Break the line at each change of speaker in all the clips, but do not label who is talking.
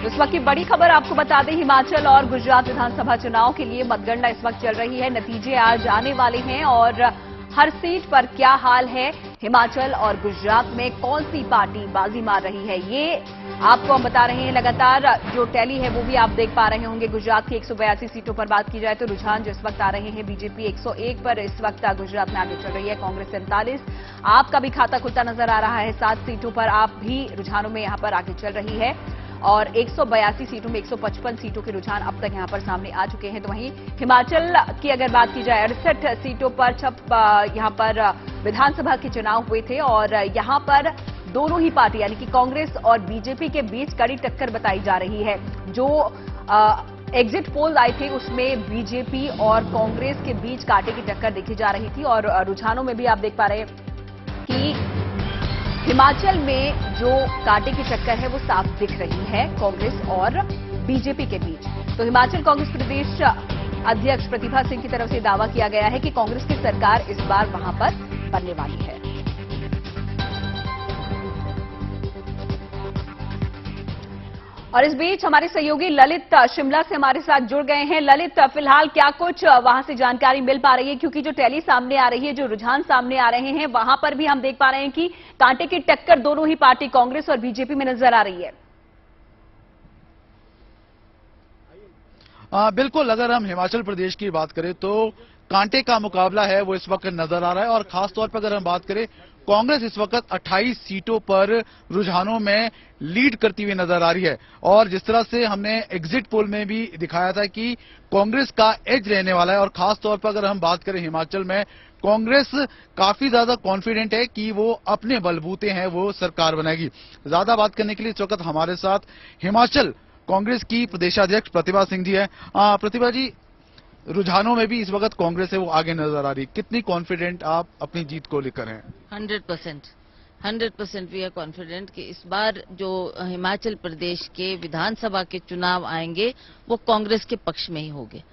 इस वक्त की बड़ी खबर आपको बता दें, हिमाचल और गुजरात विधानसभा चुनाव के लिए मतगणना इस वक्त चल रही है। नतीजे आज आने वाले हैं और हर सीट पर क्या हाल है, हिमाचल और गुजरात में कौन सी पार्टी बाजी मार रही है, ये आपको हम बता रहे हैं। लगातार जो टैली है वो भी आप देख पा रहे होंगे। गुजरात की 182 सीटों पर बात की जाए तो रुझान जो इस वक्त आ रहे हैं, बीजेपी 101 पर इस वक्त गुजरात में आगे चल रही है, कांग्रेस 47। आपका भी खाता खुलता नजर आ रहा है, 7 सीटों पर आप भी रुझानों में यहां पर आगे चल रही है और 182 सीटों में 155 सीटों के रुझान अब तक यहां पर सामने आ चुके हैं। तो वहीं हिमाचल की अगर बात की जाए, 68 सीटों पर यहां पर विधानसभा के चुनाव हुए थे और यहां पर दोनों ही पार्टी यानी कि कांग्रेस और बीजेपी के बीच कड़ी टक्कर बताई जा रही है। जो एग्जिट पोल आए थे उसमें बीजेपी और कांग्रेस के बीच कांटे की टक्कर देखी जा रही थी और रुझानों में भी आप देख पा रहे हैं कि हिमाचल में जो कांटे की टक्कर है वो साफ दिख रही है कांग्रेस और बीजेपी के बीच। तो हिमाचल कांग्रेस प्रदेश अध्यक्ष प्रतिभा सिंह की तरफ से दावा किया गया है कि कांग्रेस की सरकार इस बार वहां पर बनने वाली है। और इस बीच हमारे सहयोगी ललित शिमला से हमारे साथ जुड़ गए हैं। ललित, फिलहाल क्या कुछ वहां से जानकारी मिल पा रही है, क्योंकि जो टैली सामने आ रही है, जो रुझान सामने आ रहे हैं, वहां पर भी हम देख पा रहे हैं कि कांटे की टक्कर दोनों ही पार्टी कांग्रेस और बीजेपी में नजर आ रही है।
बिल्कुल, अगर हम हिमाचल प्रदेश की बात करें तो कांटे का मुकाबला है वो इस वक्त नजर आ रहा है और खासतौर पर अगर हम बात करें, कांग्रेस इस वक्त 28 सीटों पर रुझानों में लीड करती हुई नजर आ रही है। और जिस तरह से हमने एग्जिट पोल में भी दिखाया था कि कांग्रेस का एज रहने वाला है और खासतौर पर अगर हम बात करें हिमाचल में, कांग्रेस काफी ज्यादा कॉन्फिडेंट है कि वो अपने बलबूते हैं वो सरकार बनाएगी। ज्यादा बात करने के लिए इस वक्त हमारे साथ हिमाचल कांग्रेस की प्रदेशाध्यक्ष प्रतिभा सिंह जी है। प्रतिभा जी, रुझानों में भी इस वक्त कांग्रेस है वो आगे नजर आ रही है, कितनी कॉन्फिडेंट आप अपनी जीत को लेकर हैं?
100% वी आर कॉन्फिडेंट कि इस बार जो हिमाचल प्रदेश के विधानसभा के चुनाव आएंगे वो कांग्रेस के पक्ष में ही होंगे।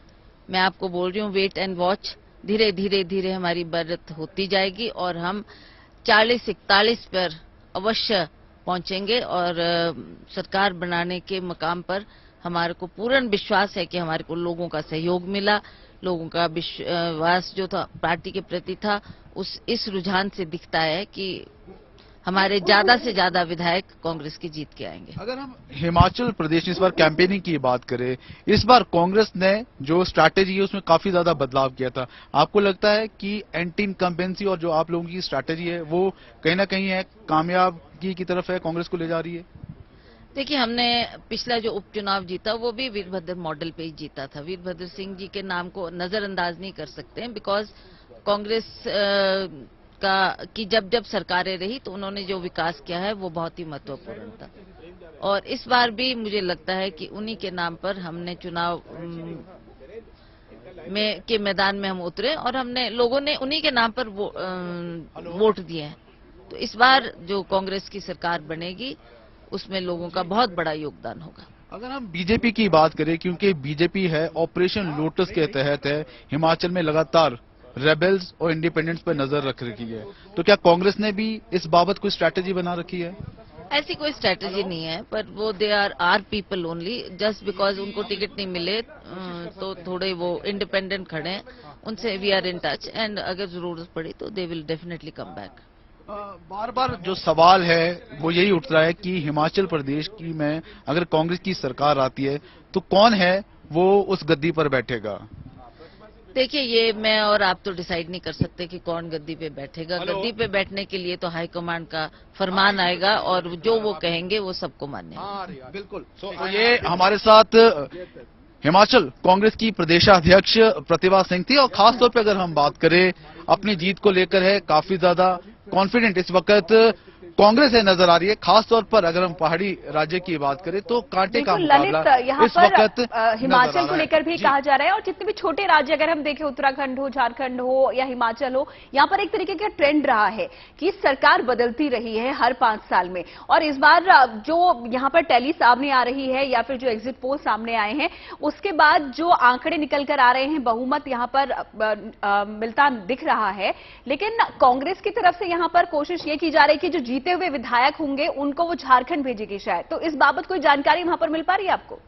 मैं आपको बोल रही हूँ, वेट एंड वॉच, धीरे धीरे हमारी बढ़त होती जाएगी और हम 40-41 पर अवश्य पहुंचेंगे और सरकार बनाने के मकाम पर हमारे को पूर्ण विश्वास है कि हमारे को लोगों का सहयोग मिला, लोगों का विश्वास जो था पार्टी के प्रति था, इस रुझान से दिखता है कि हमारे ज्यादा से ज्यादा विधायक कांग्रेस की जीत के आएंगे।
अगर हम हिमाचल प्रदेश में इस बार कैंपेनिंग की बात करें, इस बार कांग्रेस ने जो स्ट्रैटेजी है उसमें काफी ज्यादा बदलाव किया था। आपको लगता है कि एंटी इनकम्बेंसी और जो आप लोगों की स्ट्रैटेजी है वो कहीं ना कहीं है कामयाबी की तरफ है, कांग्रेस को ले जा रही है?
देखिए, हमने पिछला जो उपचुनाव जीता वो भी वीरभद्र मॉडल पे ही जीता था। वीरभद्र सिंह जी के नाम को नजरअंदाज नहीं कर सकते हैं, बिकॉज कांग्रेस की जब सरकारें रही तो उन्होंने जो विकास किया है वो बहुत ही महत्वपूर्ण था। और इस बार भी मुझे लगता है कि उन्हीं के नाम पर हमने चुनाव के मैदान में हम उतरे और हमने लोगों ने उन्हीं के नाम पर वोट दिए हैं। तो इस बार जो कांग्रेस की सरकार बनेगी उसमें लोगों का बहुत बड़ा योगदान होगा।
अगर हम बीजेपी की बात करें, क्योंकि बीजेपी है ऑपरेशन लोटस के तहत है, हिमाचल में लगातार रेबल्स और इंडिपेंडेंट्स पर नजर रख रखी है, तो क्या कांग्रेस ने भी इस बाबत कोई स्ट्रैटेजी बना रखी है?
ऐसी कोई स्ट्रैटेजी नहीं है, पर वो they are people only, just because उनको टिकट नहीं मिले तो थोड़े वो इंडिपेंडेंट खड़े हैं, उनसे we are in touch and अगर जरूरत पड़ी तो they will definitely come back.
बार बार जो सवाल है वो यही उठ रहा है कि हिमाचल प्रदेश की में अगर कांग्रेस की सरकार आती है तो कौन है वो उस गद्दी पर बैठेगा?
देखिए, ये मैं और आप तो डिसाइड नहीं कर सकते कि कौन गद्दी पे बैठेगा। गद्दी पे बैठने के लिए तो हाईकमान का फरमान आएगा और जो वो कहेंगे वो सबको मान्य है।
बिल्कुल। तो ये हमारे साथ हिमाचल कांग्रेस की प्रदेशाध्यक्ष प्रतिभा सिंह थी और खासतौर पर अगर हम बात करें अपनी जीत को लेकर है काफी ज्यादा कॉन्फिडेंट इस वक्त कांग्रेस है नजर आ रही है। खासतौर पर अगर हम पहाड़ी राज्य की बात करें तो कांटे का मुकाबला इस वक्त
हिमाचल को लेकर भी कहा जा रहा है और जितने भी छोटे राज्य अगर हम देखें, उत्तराखंड हो, झारखंड हो या हिमाचल हो, यहाँ पर एक तरीके का ट्रेंड रहा है कि सरकार बदलती रही है हर 5 साल में। और इस बार जो यहाँ पर टैली सामने आ रही है या फिर जो एग्जिट पोल सामने आए हैं उसके बाद जो आंकड़े निकल कर आ रहे हैं, बहुमत यहाँ पर मिलता दिख रहा है। लेकिन कांग्रेस की तरफ से यहाँ पर कोशिश ये की जा रही है कि जो जीत जीते हुए विधायक होंगे उनको वो झारखंड भेजेगी शायद, तो इस बाबत कोई जानकारी वहां पर मिल पा रही है आपको?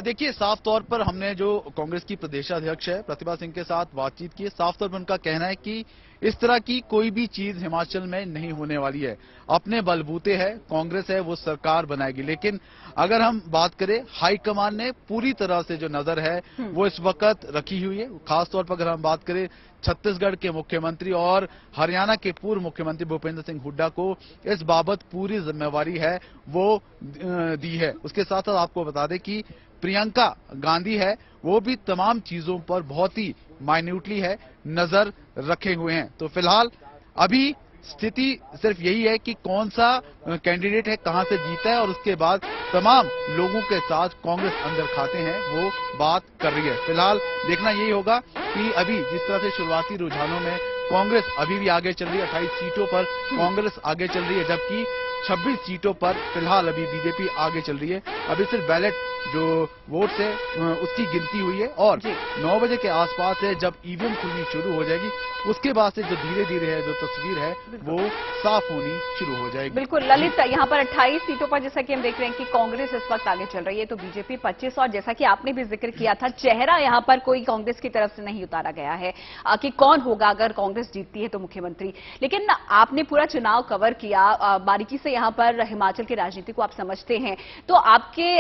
देखिए, साफ तौर पर हमने जो कांग्रेस की प्रदेशाध्यक्ष है प्रतिभा सिंह के साथ बातचीत की है। साफ तौर पर उनका कहना है कि इस तरह की कोई भी चीज हिमाचल में नहीं होने वाली है। अपने बलबूते है, कांग्रेस है वो सरकार बनाएगी। लेकिन अगर हम बात करें, हाईकमान ने पूरी तरह से जो नजर है वो इस वक्त रखी हुई है। खासतौर पर अगर हम बात करें छत्तीसगढ़ के मुख्यमंत्री और हरियाणा के पूर्व मुख्यमंत्री भूपेंद्र सिंह हुड्डा को इस बाबत पूरी जिम्मेवारी है वो दी है। उसके साथ साथ आपको बता दें कि प्रियंका गांधी है वो भी तमाम चीजों पर बहुत ही माइन्यूटली है नजर रखे हुए हैं। तो फिलहाल अभी स्थिति सिर्फ यही है कि कौन सा कैंडिडेट है, कहां से जीता है, और उसके बाद तमाम लोगों के साथ कांग्रेस अंदर खाते हैं वो बात कर रही है। फिलहाल देखना यही होगा कि अभी जिस तरह से शुरुआती रुझानों में कांग्रेस अभी भी आगे चल रही है, 28 सीटों पर कांग्रेस आगे चल रही है, जबकि 26 सीटों पर फिलहाल अभी बीजेपी आगे चल रही है। अभी सिर्फ बैलेट जो वोट है उसकी गिनती हुई है और 9 बजे के आसपास है जब ईवीएम खुलनी शुरू हो जाएगी, उसके बाद से जो धीरे धीरे है जो तस्वीर है वो साफ होनी शुरू हो जाएगी।
बिल्कुल ललित, यहाँ पर 28 सीटों पर जैसा कि हम देख रहे हैं कि कांग्रेस इस वक्त आगे चल रही है, तो बीजेपी 25, और जैसा कि आपने भी जिक्र किया था, चेहरा यहाँ पर कोई कांग्रेस की तरफ से नहीं उतारा गया है कि कौन होगा अगर कांग्रेस जीतती है तो मुख्यमंत्री। लेकिन आपने पूरा चुनाव कवर किया बारीकी से, यहाँ पर हिमाचल की राजनीति को आप समझते हैं, तो आपके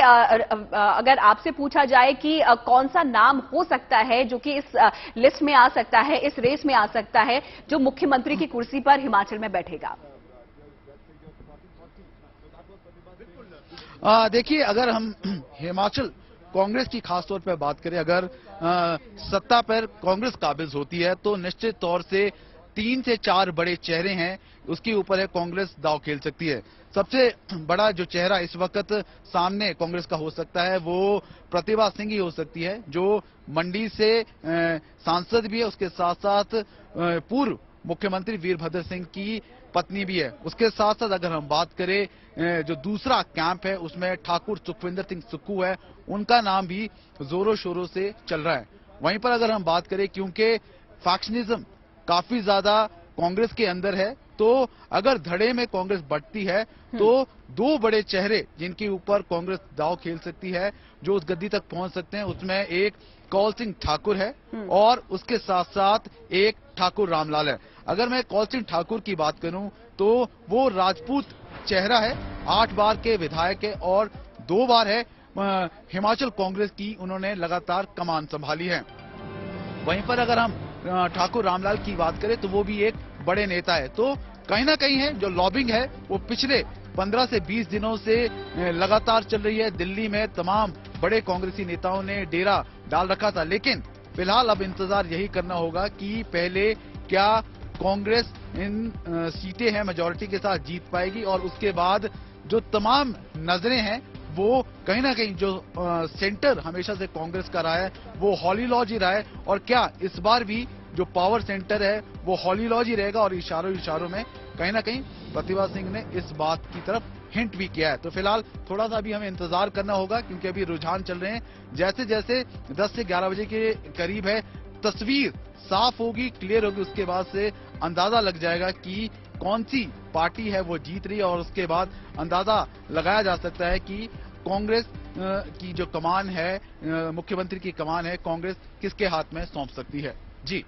अगर आपसे पूछा जाए कि कौन सा नाम हो सकता है जो कि इस लिस्ट में आ सकता है, इस रेस में आ सकता है, जो मुख्यमंत्री की कुर्सी पर हिमाचल में बैठेगा?
देखिए, अगर हम हिमाचल कांग्रेस की खासतौर पर बात करें, अगर सत्ता पर कांग्रेस काबिज होती है तो निश्चित तौर से 3 से 4 बड़े चेहरे हैं, उसके ऊपर है कांग्रेस दांव खेल सकती है। सबसे बड़ा जो चेहरा इस वक्त सामने कांग्रेस का हो सकता है वो प्रतिभा सिंह ही हो सकती है, जो मंडी से सांसद भी है, उसके साथ साथ पूर्व मुख्यमंत्री वीरभद्र सिंह की पत्नी भी है। उसके साथ साथ अगर हम बात करें जो दूसरा कैंप है उसमें ठाकुर सुखविंदर सिंह सुक्खू है, उनका नाम भी जोरों शोरों से चल रहा है। वहीं पर अगर हम बात करें, क्योंकि फैक्शनिज्म काफी ज्यादा कांग्रेस के अंदर है, तो अगर धड़े में कांग्रेस बढ़ती है तो 2 बड़े चेहरे जिनके ऊपर कांग्रेस दांव खेल सकती है, जो उस गद्दी तक पहुंच सकते हैं, उसमें एक कौल सिंह ठाकुर है और उसके साथ साथ एक ठाकुर रामलाल है। अगर मैं कौल सिंह ठाकुर की बात करूं तो वो राजपूत चेहरा है, 8 बार के विधायक है और 2 बार है हिमाचल कांग्रेस की उन्होंने लगातार कमान संभाली है। वहीं पर अगर हम ठाकुर रामलाल की बात करें तो वो भी एक बड़े नेता है। तो कहीं ना कहीं है जो लॉबिंग है वो पिछले 15 से 20 दिनों से लगातार चल रही है। दिल्ली में तमाम बड़े कांग्रेसी नेताओं ने डेरा डाल रखा था, लेकिन फिलहाल अब इंतजार यही करना होगा कि पहले क्या कांग्रेस इन सीटें हैं मेजॉरिटी के साथ जीत पाएगी, और उसके बाद जो तमाम नजरें हैं वो कहीं ना कहीं जो सेंटर हमेशा से कांग्रेस का रहा है वो हॉली लॉज ही रहा है, और क्या इस बार भी जो पावर सेंटर है वो हॉली लॉज ही रहेगा। और इशारों में कहीं ना कहीं प्रतिभा सिंह ने इस बात की तरफ हिंट भी किया है। तो फिलहाल थोड़ा सा अभी हमें इंतजार करना होगा, क्योंकि अभी रुझान चल रहे हैं। जैसे जैसे 10 से 11 बजे के करीब है तस्वीर साफ होगी, क्लियर होगी, उसके बाद से अंदाजा लग जाएगा कि कौन सी पार्टी है वो जीत रही है, और उसके बाद अंदाजा लगाया जा सकता है कि कांग्रेस की जो कमान है, मुख्यमंत्री की कमान है, कांग्रेस किसके हाथ में सौंप सकती है। जी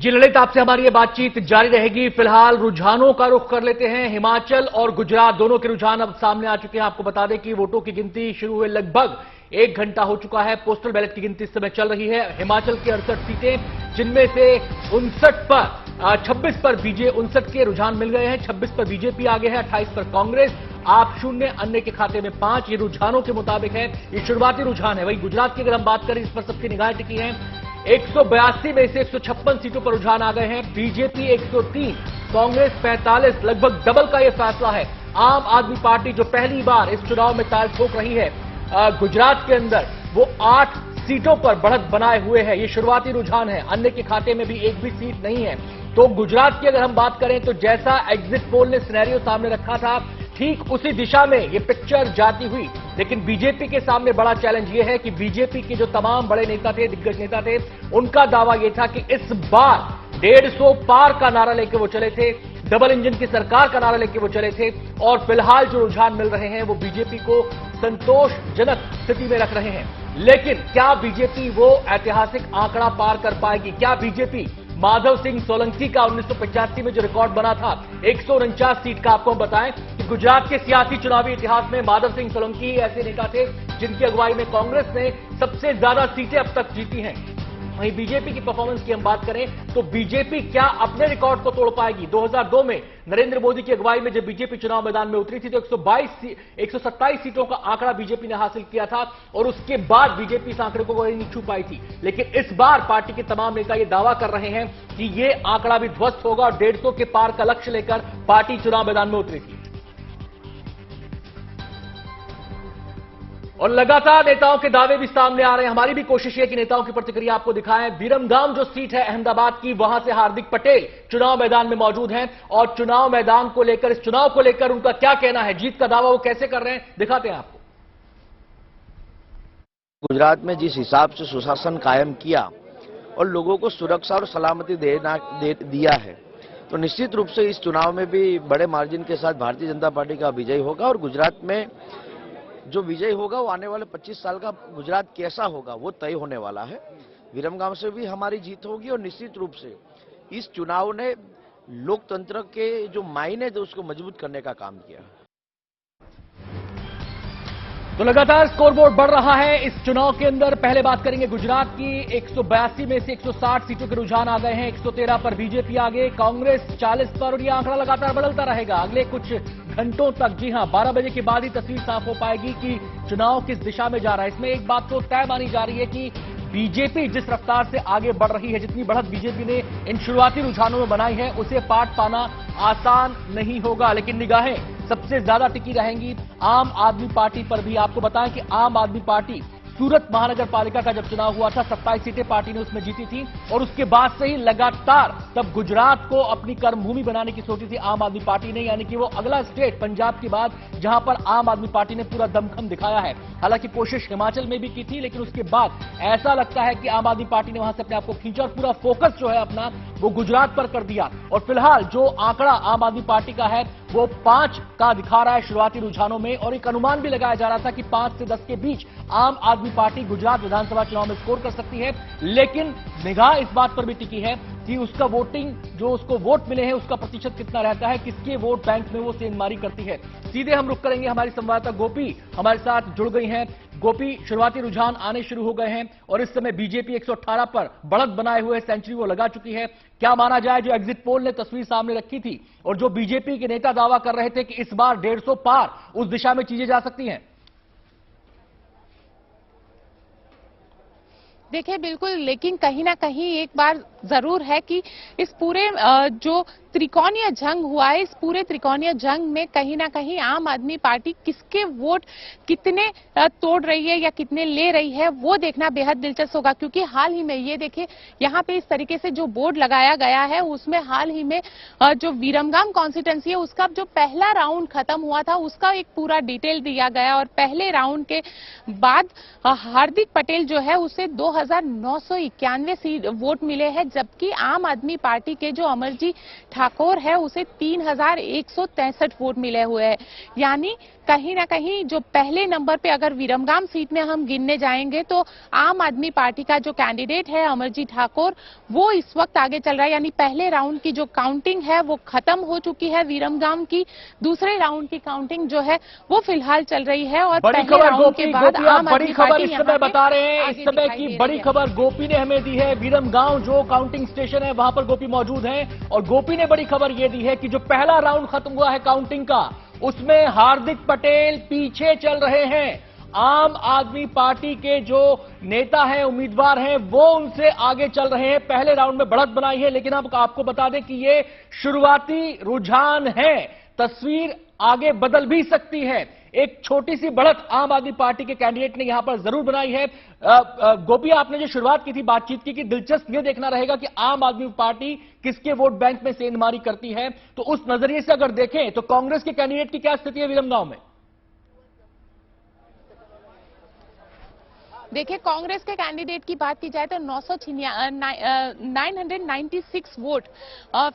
ललित, आपसे हमारी ये बातचीत जारी रहेगी। फिलहाल रुझानों का रुख कर लेते हैं। हिमाचल और गुजरात दोनों के रुझान अब सामने आ चुके हैं। आपको बता दें कि वोटों की गिनती शुरू हुए लगभग 1 घंटा हो चुका है। पोस्टल बैलेट की गिनती इस समय चल रही है। हिमाचल की 68 सीटें, जिनमें से 59 पर 59 के रुझान मिल गए हैं। 26 पर बीजेपी आगे है, 28 पर कांग्रेस, आप 0, अन्य के खाते में 5। ये रुझानों के मुताबिक है, ये शुरुआती रुझान है। वही गुजरात की अगर हम बात करें, इस पर सबकी निगाहें टिकी हैं। 182 में से 156 सीटों पर रुझान आ गए हैं। बीजेपी 103, कांग्रेस 45, लगभग डबल का यह फैसला है। आम आदमी पार्टी जो पहली बार इस चुनाव में ताल ठोक रही है गुजरात के अंदर, वो 8 सीटों पर बढ़त बनाए हुए है। ये शुरुआती रुझान है, अन्य के खाते में भी एक भी सीट नहीं है। तो गुजरात की अगर हम बात करें तो जैसा एग्जिट पोल ने सिनेरियो सामने रखा था, ठीक उसी दिशा में ये पिक्चर जाती हुई। लेकिन बीजेपी के सामने बड़ा चैलेंज ये है कि बीजेपी के जो तमाम बड़े नेता थे, दिग्गज नेता थे, उनका दावा यह था कि इस बार 150 पार का नारा लेके वो चले थे, डबल इंजन की सरकार का नारा लेके वो चले थे, और फिलहाल जो रुझान मिल रहे हैं वो बीजेपी को संतोषजनक स्थिति में रख रहे हैं। लेकिन क्या बीजेपी वो ऐतिहासिक आंकड़ा पार कर पाएगी? क्या बीजेपी माधव सिंह सोलंकी का 1985 में जो रिकॉर्ड बना था 149 सीट का, आपको हम बताएं कि गुजरात के सियासी चुनावी इतिहास में माधव सिंह सोलंकी ही ऐसे नेता थे जिनकी अगुवाई में कांग्रेस ने सबसे ज्यादा सीटें अब तक जीती हैं। वहीं बीजेपी की परफॉर्मेंस की हम बात करें तो बीजेपी क्या अपने रिकॉर्ड को तोड़ पाएगी? 2002 में नरेंद्र मोदी की अगुवाई में जब बीजेपी चुनाव मैदान में उतरी थी तो 127 सीटों का आंकड़ा बीजेपी ने हासिल किया था और उसके बाद बीजेपी इस आंकड़े को नहीं छू पाई थी। लेकिन इस बार पार्टी के तमाम नेता ये दावा कर रहे हैं कि ये आंकड़ा भी ध्वस्त होगा और 150 के पार का लक्ष्य लेकर पार्टी चुनाव मैदान में उतरी थी। और लगातार नेताओं के दावे भी सामने आ रहे हैं। हमारी भी कोशिश है कि नेताओं की प्रतिक्रिया आपको दिखाएं। विरमगाम जो सीट है अहमदाबाद की, वहां से हार्दिक पटेल चुनाव मैदान में मौजूद हैं और चुनाव मैदान को लेकर, इस चुनाव को लेकर उनका क्या कहना है, जीत का दावा वो कैसे कर रहे हैं, दिखाते हैं आपको।
गुजरात में जिस हिसाब से सुशासन कायम किया और लोगों को सुरक्षा और सलामती दिया है, तो निश्चित रूप से इस चुनाव में भी बड़े मार्जिन के साथ भारतीय जनता पार्टी का विजय होगा। और गुजरात में जो विजय होगा वो आने वाले 25 साल का गुजरात कैसा होगा वो तय होने वाला है। विरमगाम से भी हमारी जीत होगी और निश्चित रूप से इस चुनाव ने लोकतंत्र के जो मायने थे उसको मजबूत करने का काम किया।
तो लगातार स्कोरबोर्ड बढ़ रहा है इस चुनाव के अंदर। पहले बात करेंगे गुजरात की। 182 में से 160 सीटों के रुझान आ गए हैं। 113 पर बीजेपी आगे, कांग्रेस 40 पर, और यह आंकड़ा लगातार बदलता रहेगा अगले कुछ घंटों तक। जी हां, 12 बजे के बाद ही तस्वीर साफ हो पाएगी कि चुनाव किस दिशा में जा रहा है। इसमें एक बात तो तय मानी जा रही है कि बीजेपी जिस रफ्तार से आगे बढ़ रही है, जितनी बढ़त बीजेपी ने इन शुरुआती रुझानों में बनाई है, उसे पाट पाना आसान नहीं होगा। लेकिन निगाहें सबसे ज्यादा टिकी रहेंगी आम आदमी पार्टी पर भी। आपको बताएं कि आम आदमी पार्टी सूरत महानगर पालिका का जब चुनाव हुआ था 27 सीटें पार्टी ने उसमें जीती थी और उसके बाद से ही लगातार तब गुजरात को अपनी कर्मभूमि बनाने की सोची थी आम आदमी पार्टी ने, यानी कि वो अगला स्टेट पंजाब के बाद जहां पर आम आदमी पार्टी ने पूरा दमखम दिखाया है। हालांकि कोशिश हिमाचल में भी की थी, लेकिन उसके बाद ऐसा लगता है कि आम आदमी पार्टी ने वहां से अपने आप को खींचा और पूरा फोकस जो है अपना वो गुजरात पर कर दिया। और फिलहाल जो आंकड़ा आम आदमी पार्टी का है वो 5 का दिखा रहा है शुरुआती रुझानों में, और एक अनुमान भी लगाया जा रहा था कि 5 से 10 के बीच आम आदमी पार्टी गुजरात विधानसभा चुनाव में स्कोर कर सकती है। लेकिन निगाह इस बात पर भी टिकी है कि उसका वोटिंग, जो उसको वोट मिले हैं उसका प्रतिशत कितना रहता है, किसके वोट बैंक में वो सेंधमारी करती है। सीधे हम रुक करेंगे, हमारी संवाददाता गोपी हमारे साथ जुड़ गई हैं। गोपी, शुरुआती रुझान आने शुरू हो गए हैं और इस समय बीजेपी 118 पर बढ़त बनाए हुए सेंचुरी वो लगा चुकी है। क्या माना जाए, जो एग्जिट पोल ने तस्वीर सामने रखी थी और जो बीजेपी के नेता दावा कर रहे थे कि इस बार 150 पार, उस दिशा में चीजें जा सकती हैं?
देखिए बिल्कुल, लेकिन कहीं ना कहीं एक बार जरूर है कि इस पूरे जो त्रिकोणीय जंग हुआ है, इस पूरे त्रिकोणीय जंग में कहीं ना कहीं आम आदमी पार्टी किसके वोट कितने तोड़ रही है या कितने ले रही है वो देखना बेहद दिलचस्प होगा। क्योंकि हाल ही में ये देखिए यहाँ पे इस तरीके से जो बोर्ड लगाया गया है उसमें हाल ही में जो विरमगाम कॉन्स्टिट्यूंसी है उसका जो पहला राउंड खत्म हुआ था उसका एक पूरा डिटेल दिया गया और पहले राउंड के बाद हार्दिक पटेल जो है उसे 2991 वोट मिले हैं, जबकि आम आदमी पार्टी के जो अमरजीत ठाकुर है उसे 3163 वोट मिले हुए हैं। यानी कहीं ना कहीं जो पहले नंबर पे अगर विरमगाम सीट में हम गिनने जाएंगे तो आम आदमी पार्टी का जो कैंडिडेट है अमरजीत ठाकुर वो इस वक्त आगे चल रहा है। यानी पहले राउंड की जो काउंटिंग है वो खत्म हो चुकी है विरमगाम की, दूसरे राउंड की काउंटिंग जो है वो फिलहाल चल रही है। और
बड़ी
पहले राउंड के बाद आम
बड़ी
आदमी
खबर
पार्टी
इस समय बता रहे हैं, इस समय की बड़ी खबर गोपी ने हमें दी है। विरमगाम जो काउंटिंग स्टेशन है वहां पर गोपी मौजूद हैं और गोपी ने बड़ी खबर यह दी है कि जो पहला राउंड खत्म हुआ है काउंटिंग का उसमें हार्दिक पटेल पीछे चल रहे हैं। आम आदमी पार्टी के जो नेता हैं, उम्मीदवार हैं, वो उनसे आगे चल रहे हैं। पहले राउंड में बढ़त बनाई है, लेकिन अब आपको बता दें कि ये शुरुआती रुझान है, तस्वीर आगे बदल भी सकती है। एक छोटी सी बढ़त आम आदमी पार्टी के कैंडिडेट ने यहां पर जरूर बनाई है। गोपी, आपने जो शुरुआत की थी बातचीत की कि दिलचस्प ये देखना रहेगा कि आम आदमी पार्टी किसके वोट बैंक में सेंधमारी करती है, तो उस नजरिए से अगर देखें तो कांग्रेस के कैंडिडेट की क्या स्थिति है विरमगांव में?
देखिए, कांग्रेस के कैंडिडेट की बात की जाए तो 996 वोट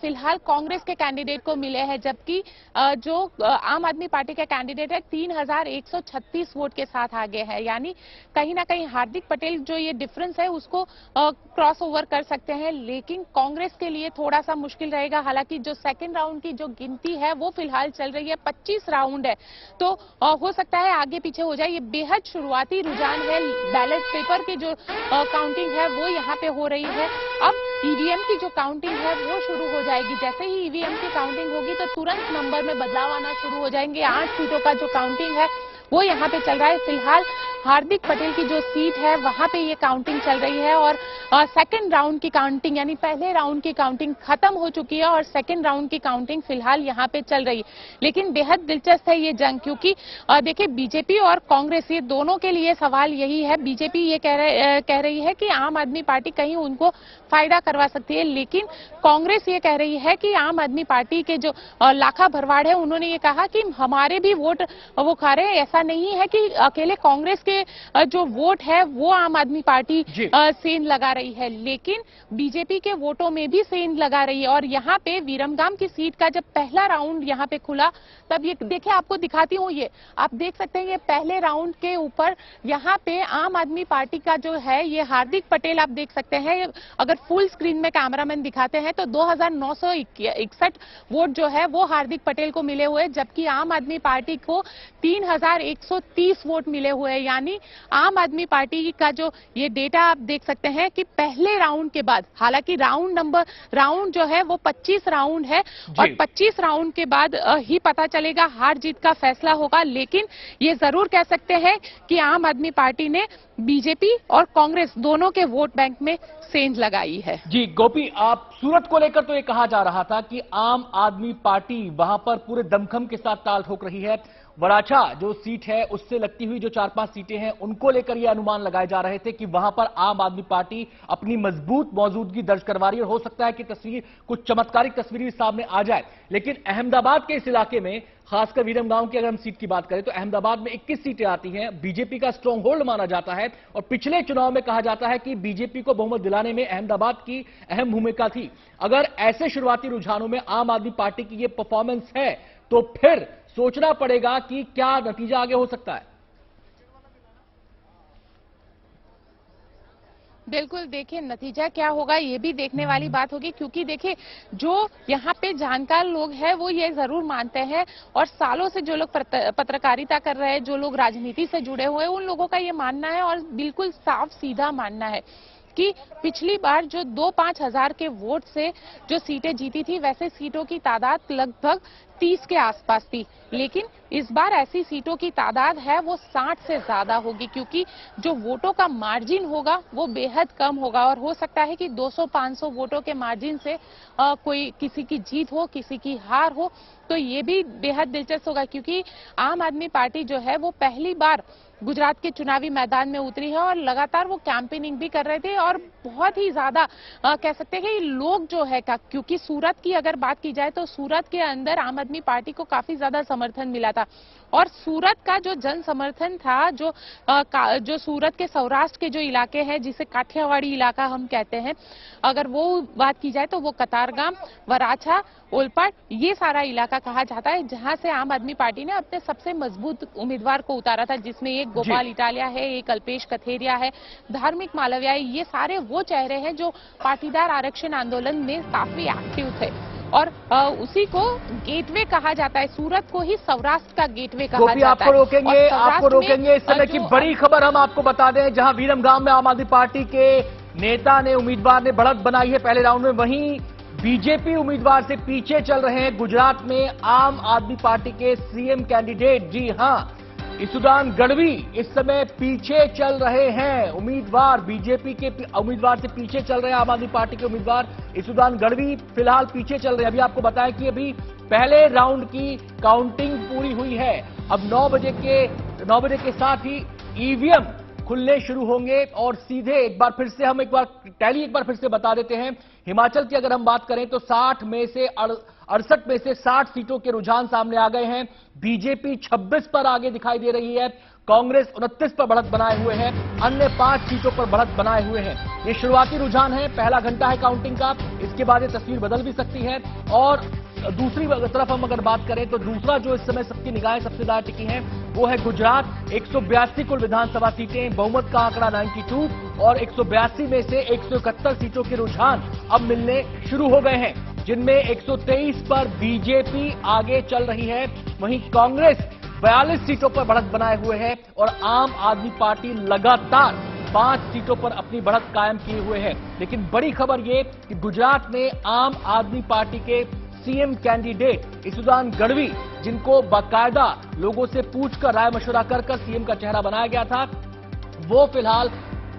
फिलहाल कांग्रेस के कैंडिडेट को मिले हैं, जबकि जो आम आदमी पार्टी का कैंडिडेट है 3136 वोट के साथ आगे है। यानी कहीं ना कहीं हार्दिक पटेल जो ये डिफरेंस है उसको क्रॉस ओवर कर सकते हैं, लेकिन कांग्रेस के लिए थोड़ा सा मुश्किल रहेगा। हालांकि जो सेकंड राउंड की जो गिनती है वो फिलहाल चल रही है, 25 राउंड है, तो हो सकता है आगे पीछे हो जाए। ये बेहद शुरुआती रुझान है। बैलेट पेपर की जो काउंटिंग है वो यहाँ पे हो रही है। अब ईवीएम की जो काउंटिंग है वो शुरू हो जाएगी। जैसे ही ईवीएम की काउंटिंग होगी तो तुरंत नंबर में बदलाव आना शुरू हो जाएंगे। 8 सीटों का जो काउंटिंग है वो यहाँ पे चल रहा है। फिलहाल हार्दिक पटेल की जो सीट है वहां पे ये काउंटिंग चल रही है और सेकंड राउंड की काउंटिंग यानी पहले राउंड की काउंटिंग खत्म हो चुकी है और सेकंड राउंड की काउंटिंग फिलहाल यहाँ पे चल रही है। लेकिन बेहद दिलचस्प है ये जंग, क्योंकि देखिए बीजेपी और कांग्रेस ये दोनों के लिए सवाल यही है। बीजेपी ये कह रही है कि आम आदमी पार्टी कहीं उनको फायदा करवा सकती है, लेकिन कांग्रेस ये कह रही है कि आम आदमी पार्टी के जो लाखा भरवाड़ है उन्होंने ये कहा कि हमारे भी वोट वो खा रहे हैं। ऐसा नहीं है कि अकेले कांग्रेस के जो वोट है वो आम आदमी पार्टी सेंध लगा रही है, लेकिन बीजेपी के वोटों में भी सेंध लगा रही है। और यहाँ पे विरमगाम की सीट का जब पहला राउंड यहाँ पे खुला तब ये देखिए, आपको दिखाती हूँ, ये आप देख सकते हैं, ये पहले राउंड के ऊपर यहाँ पे आम आदमी पार्टी का जो है ये हार्दिक पटेल आप देख सकते हैं। अगर फुल स्क्रीन में कैमरामैन दिखाते हैं तो 2961 वोट जो है वो हार्दिक पटेल को मिले हुए, जबकि आम आदमी पार्टी को 3130 वोट मिले हुए हैं। यानी आम आदमी पार्टी का जो ये डेटा आप देख सकते हैं कि पहले राउंड के बाद, हालांकि राउंड जो है वो 25 राउंड है और 25 राउंड के बाद ही पता चलेगा, हार जीत का फैसला होगा। लेकिन ये जरूर कह सकते हैं कि आम आदमी पार्टी ने बीजेपी और कांग्रेस दोनों के वोट बैंक में सेंध लगाई है।
जी गोपी, आप सूरत को लेकर तो ये कहा जा रहा था कि आम आदमी पार्टी वहां पर पूरे दमखम के साथ ताल ठोक रही है। वराछा जो सीट है उससे लगती हुई जो 4-5 सीटें हैं उनको लेकर ये अनुमान लगाए जा रहे थे कि वहां पर आम आदमी पार्टी अपनी मजबूत मौजूदगी दर्ज करवा रही है और हो सकता है कि तस्वीर कुछ चमत्कारिक तस्वीर सामने आ जाए। लेकिन अहमदाबाद के इस इलाके में, खासकर विरमगांव की अगर हम सीट की बात करें तो अहमदाबाद में 21 सीटें आती हैं। बीजेपी का स्ट्रांग होल्ड माना जाता है और पिछले चुनाव में कहा जाता है कि बीजेपी को बहुमत दिलाने में अहमदाबाद की अहम भूमिका थी। अगर ऐसे शुरुआती रुझानों में आम आदमी पार्टी की ये परफॉर्मेंस है तो फिर सोचना पड़ेगा कि क्या नतीजा आगे हो सकता है।
बिल्कुल, देखिए नतीजा क्या होगा ये भी देखने वाली बात होगी, क्योंकि देखिए जो यहाँ पे जानकार लोग हैं वो ये जरूर मानते हैं और सालों से जो लोग पत्रकारिता कर रहे हैं, जो लोग राजनीति से जुड़े हुए हैं, उन लोगों का ये मानना है और बिल्कुल साफ सीधा मानना है कि पिछली बार जो 2-5 हजार के वोट से जो सीटें जीती थी, वैसे सीटों की तादाद लगभग 30 के आसपास थी। लेकिन इस बार ऐसी सीटों की तादाद है वो 60 से ज्यादा होगी, क्योंकि जो वोटों का मार्जिन होगा वो बेहद कम होगा और हो सकता है कि 200-500 वोटों के मार्जिन से कोई किसी की जीत हो, किसी की हार हो। तो ये भी बेहद दिलचस्प होगा, क्योंकि आम आदमी पार्टी जो है वो पहली बार गुजरात के चुनावी मैदान में उतरी है और लगातार वो कैंपेनिंग भी कर रहे थे और बहुत ही ज्यादा कह सकते हैं कि लोग जो है क्योंकि सूरत की अगर बात की जाए तो सूरत के अंदर आम आदमी पार्टी को काफी ज्यादा समर्थन मिला था और सूरत का जो जन समर्थन था, जो सूरत के सौराष्ट्र के जो इलाके हैं जिसे काठियावाड़ी इलाका हम कहते हैं, अगर वो बात की जाए तो वो कतारगाम, वराछा, ओलपाड, ये सारा इलाका कहा जाता है जहां से आम आदमी पार्टी ने अपने सबसे मजबूत उम्मीदवार को उतारा था, जिसमें एक गोपाल इटालिया है, एक अल्पेश कथेरिया है, धार्मिक मालविया है। ये सारे वो चेहरे हैं जो पाटीदार आरक्षण आंदोलन में काफी एक्टिव थे और उसी को गेटवे कहा जाता है। सूरत को ही सौराष्ट्र का गेटवे कहा जाता है।
आपको रोकेंगे इस समय की बड़ी खबर हम आपको बता दें, जहां विरमगाम में आम आदमी पार्टी के नेता ने, उम्मीदवार ने बढ़त बनाई है पहले राउंड में, वहीं बीजेपी उम्मीदवार से पीछे चल रहे हैं गुजरात में आम आदमी पार्टी के सीएम कैंडिडेट। जी हां, इसुदान गढ़वी इस समय पीछे चल रहे हैं। उम्मीदवार बीजेपी के उम्मीदवार से पीछे चल रहे हैं आम आदमी पार्टी के उम्मीदवार इसुदान गढ़वी फिलहाल पीछे चल रहे हैं। अभी आपको बताया कि अभी पहले राउंड की काउंटिंग पूरी हुई है। अब 9 बजे के साथ ही ईवीएम खुलने शुरू होंगे और सीधे एक बार फिर से बता देते हैं, हिमाचल की अगर हम बात करें तो 60 में से 68 में से 60 सीटों के रुझान सामने आ गए हैं। बीजेपी 26 पर आगे दिखाई दे रही है, कांग्रेस 29 पर बढ़त बनाए हुए है, अन्य 5 सीटों पर बढ़त बनाए हुए हैं। ये शुरुआती रुझान है, पहला घंटा है काउंटिंग का, इसके बाद ये तस्वीर बदल भी सकती है। और दूसरी तरफ हम अगर बात करें तो दूसरा जो इस समय सबकी निगाहें सबसे ज्यादा टिकी हैं वो है गुजरात। 182 कुल विधानसभा सीटें, बहुमत का आंकड़ा 92 और 182 में से 171 सीटों के रुझान अब मिलने शुरू हो गए हैं, जिनमें 123 पर बीजेपी आगे चल रही है, वहीं कांग्रेस 42 सीटों पर बढ़त बनाए हुए है और आम आदमी पार्टी लगातार 5 सीटों पर अपनी बढ़त कायम किए हुए है। लेकिन बड़ी खबर यह कि गुजरात में आम आदमी पार्टी के सीएम कैंडिडेट इसुदान गढ़वी, जिनको बाकायदा लोगों से पूछकर राय मशवरा कर सीएम का चेहरा बनाया गया था, वो फिलहाल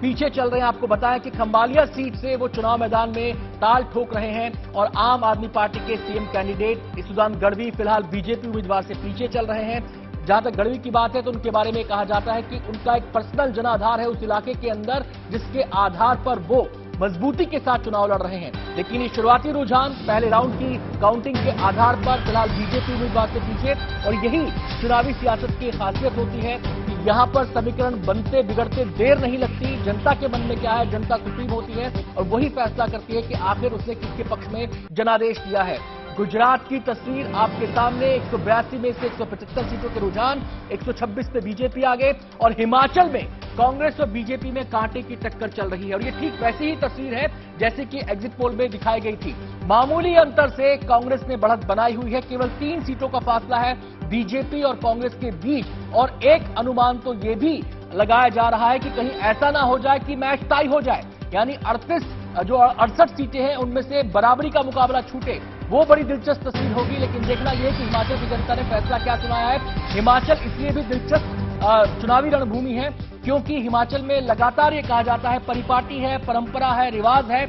पीछे चल रहे हैं। आपको बताएं कि खंबालिया सीट से वो चुनाव मैदान में ताल ठोक रहे हैं और आम आदमी पार्टी के सीएम कैंडिडेट इसुदान गढ़वी फिलहाल बीजेपी उम्मीदवार से पीछे चल रहे हैं। जहां तक गढ़वी की बात है तो उनके बारे में कहा जाता है कि उनका एक पर्सनल जनाधार है उस इलाके के अंदर, जिसके आधार पर वो मजबूती के साथ चुनाव लड़ रहे हैं। लेकिन ये शुरुआती रुझान पहले राउंड की काउंटिंग के आधार पर फिलहाल बीजेपी उम्मीदवार से पीछे, और यही चुनावी सियासत की खासियत होती है कि यहां पर समीकरण बनते बिगड़ते देर नहीं लगती। जनता के मन में क्या है, जनता सुप्रीम होती है और वही फैसला करती है कि आखिर उसने किसके पक्ष में जनादेश दिया है। गुजरात की तस्वीर आपके सामने, 182 में से 175 सीटों के रुझान, 126 पे बीजेपी आगे, और हिमाचल में कांग्रेस और बीजेपी में कांटे की टक्कर चल रही है। और ये ठीक वैसी ही तस्वीर है जैसे कि एग्जिट पोल में दिखाई गई थी। मामूली अंतर से कांग्रेस ने बढ़त बनाई हुई है, केवल 3 सीटों का फासला है बीजेपी और कांग्रेस के बीच। और एक अनुमान तो ये भी लगाया जा रहा है कि कहीं ऐसा ना हो जाए कि मैच टाई हो जाए, यानी 68 सीटें हैं उनमें से बराबरी का मुकाबला छूटे, वो बड़ी दिलचस्प तस्वीर होगी। लेकिन देखना यह कि हिमाचल की जनता ने फैसला क्या सुनाया है। हिमाचल इसलिए भी दिलचस्प चुनावी रणभूमि है क्योंकि हिमाचल में लगातार ये कहा जाता है, परिपाटी है, परंपरा है, रिवाज है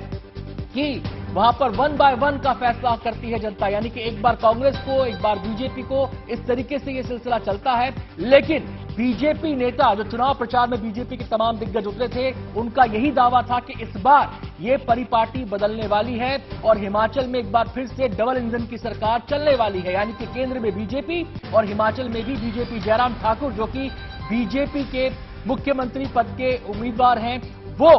कि वहां पर 1 बाय 1 का फैसला करती है जनता, यानी कि एक बार कांग्रेस को, एक बार बीजेपी को, इस तरीके से ये सिलसिला चलता है। लेकिन बीजेपी नेता जो चुनाव प्रचार में बीजेपी के तमाम दिग्गज उतरे थे, उनका यही दावा था कि इस बार ये परिपाटी बदलने वाली है और हिमाचल में एक बार फिर से डबल इंजन की सरकार चलने वाली है, यानी कि केंद्र में बीजेपी और हिमाचल में भी बीजेपी। जयराम ठाकुर जो कि बीजेपी के मुख्यमंत्री पद के उम्मीदवार हैं, वो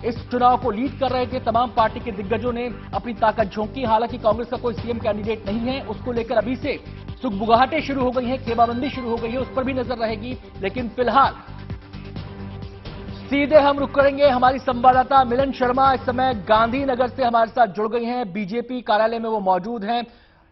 इस चुनाव को लीड कर रहे थे। तमाम पार्टी के दिग्गजों ने अपनी ताकत झोंकी। हालांकि कांग्रेस का कोई सीएम कैंडिडेट नहीं है, उसको लेकर अभी से सुगबुगाहटें शुरू हो गई हैं, खेमाबंदी शुरू हो गई है, उस पर भी नजर रहेगी। लेकिन फिलहाल सीधे हम रुक करेंगे। हमारी संवाददाता मिलन शर्मा इस समय गांधीनगर से हमारे साथ जुड़ गई हैं, बीजेपी कार्यालय में वो मौजूद हैं।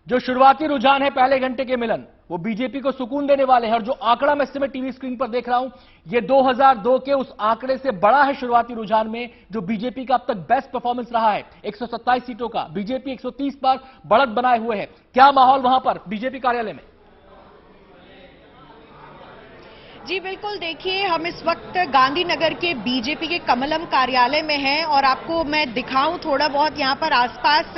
जो शुरुआती रुझान है पहले घंटे के मिलन, वो बीजेपी को सुकून देने वाले हैं, और जो आंकड़ा मैं इस समय टीवी स्क्रीन पर देख रहा हूं, ये 2002 के उस आंकड़े से बड़ा है शुरुआती रुझान में, जो बीजेपी का अब तक बेस्ट परफॉर्मेंस रहा है। 127 सीटों का, बीजेपी 130 पर बढ़त बनाए हुए है। क्या माहौल वहां पर बीजेपी कार्यालय में?
जी बिल्कुल, देखिए हम इस वक्त गांधीनगर के बीजेपी के कमलम कार्यालय में हैं और आपको मैं दिखाऊं थोड़ा बहुत यहाँ पर आसपास,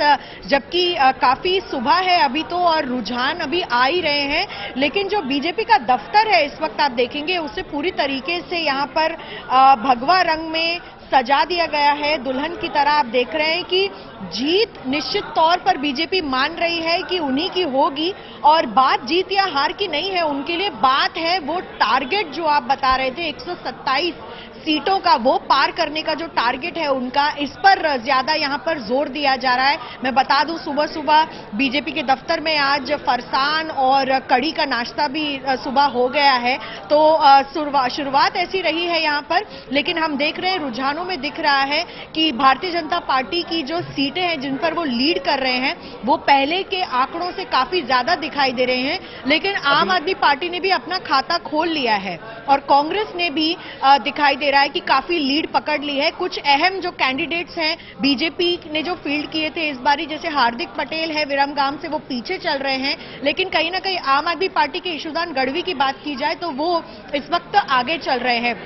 जबकि काफी सुबह है अभी तो और रुझान अभी आ ही रहे हैं, लेकिन जो बीजेपी का दफ्तर है इस वक्त आप देखेंगे उसे पूरी तरीके से यहाँ पर भगवा रंग में सजा दिया गया है, दुल्हन की तरह। आप देख रहे हैं कि जीत निश्चित तौर पर बीजेपी मान रही है कि उन्हीं की होगी, और बात जीत या हार की नहीं है, उनके लिए बात है वो टारगेट जो आप बता रहे थे 127 सीटों का, वो पार करने का जो टारगेट है उनका, इस पर ज्यादा यहाँ पर जोर दिया जा रहा है। मैं बता दूं सुबह सुबह बीजेपी के दफ्तर में आज फरसान और कड़ी का नाश्ता भी सुबह हो गया है, तो शुरुआत ऐसी रही है यहाँ पर। लेकिन हम देख रहे हैं रुझानों में दिख रहा है कि भारतीय जनता पार्टी की जो सीटें हैं जिन पर वो लीड कर रहे हैं, वो पहले के आंकड़ों से काफी ज्यादा दिखाई दे रहे हैं। लेकिन आम आदमी पार्टी ने भी अपना खाता खोल लिया है और कांग्रेस ने भी दिखाई दे रहा है कि काफी लीड पकड़ ली है। कुछ अहम जो कैंडिडेट्स हैं बीजेपी ने जो फील्ड किए थे इस बारी, जैसे हार्दिक पटेल है विरमगाम से, वो पीछे चल रहे हैं। लेकिन कहीं ना कहीं आम आदमी पार्टी के इसुदान गढ़वी की बात की जाए तो वो इस वक्त आगे चल रहे हैं।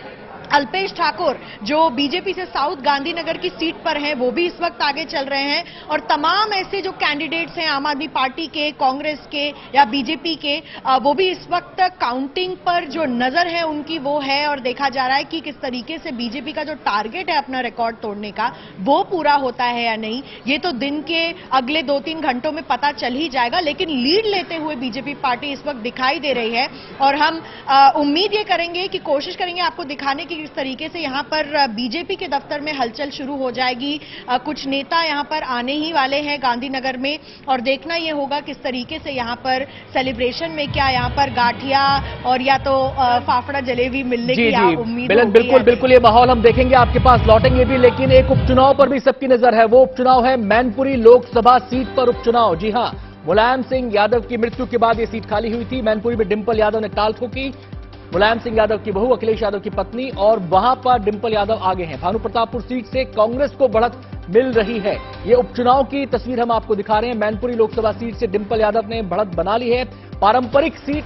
अल्पेश ठाकुर जो बीजेपी से साउथ गांधीनगर की सीट पर हैं, वो भी इस वक्त आगे चल रहे हैं और तमाम ऐसे जो कैंडिडेट्स हैं आम आदमी पार्टी के, कांग्रेस के या बीजेपी के, वो भी इस वक्त काउंटिंग पर जो नजर है उनकी वो है और देखा जा रहा है कि किस तरीके से बीजेपी का जो टारगेट है अपना रिकॉर्ड तोड़ने का वो पूरा होता है या नहीं, ये तो दिन के अगले 2-3 घंटों में पता चल ही जाएगा। लेकिन लीड लेते हुए बीजेपी पार्टी इस वक्त दिखाई दे रही है और हम उम्मीद ये करेंगे कि कोशिश करेंगे आपको दिखाने की किस तरीके से यहां पर बीजेपी के दफ्तर में हलचल शुरू हो जाएगी। कुछ नेता यहां पर आने ही वाले हैं गांधीनगर में और देखना यह होगा किस तरीके से यहां पर सेलिब्रेशन में क्या यहां पर गाठिया और या तो फाफड़ा जलेबी मिलने की उम्मीद होगी।
बिल्कुल बिल्कुल ये माहौल हम देखेंगे, आपके पास लौटेंगे भी, लेकिन एक उपचुनाव पर भी सबकी नजर है। वो उपचुनाव है मैनपुरी लोकसभा सीट पर उपचुनाव। जी हां, मुलायम सिंह यादव की मृत्यु के बाद ये सीट खाली हुई थी। मैनपुरी में डिंपल यादव ने टाल ठोकी। मुलायम सिंह यादव की बहू, अखिलेश यादव की पत्नी, और वहां पर डिंपल यादव आगे हैं। भानु प्रतापपुर सीट से कांग्रेस को बढ़त मिल रही है। ये उपचुनाव की तस्वीर हम आपको दिखा रहे हैं। मैनपुरी लोकसभा सीट से डिंपल यादव ने बढ़त बना ली है। पारंपरिक सीट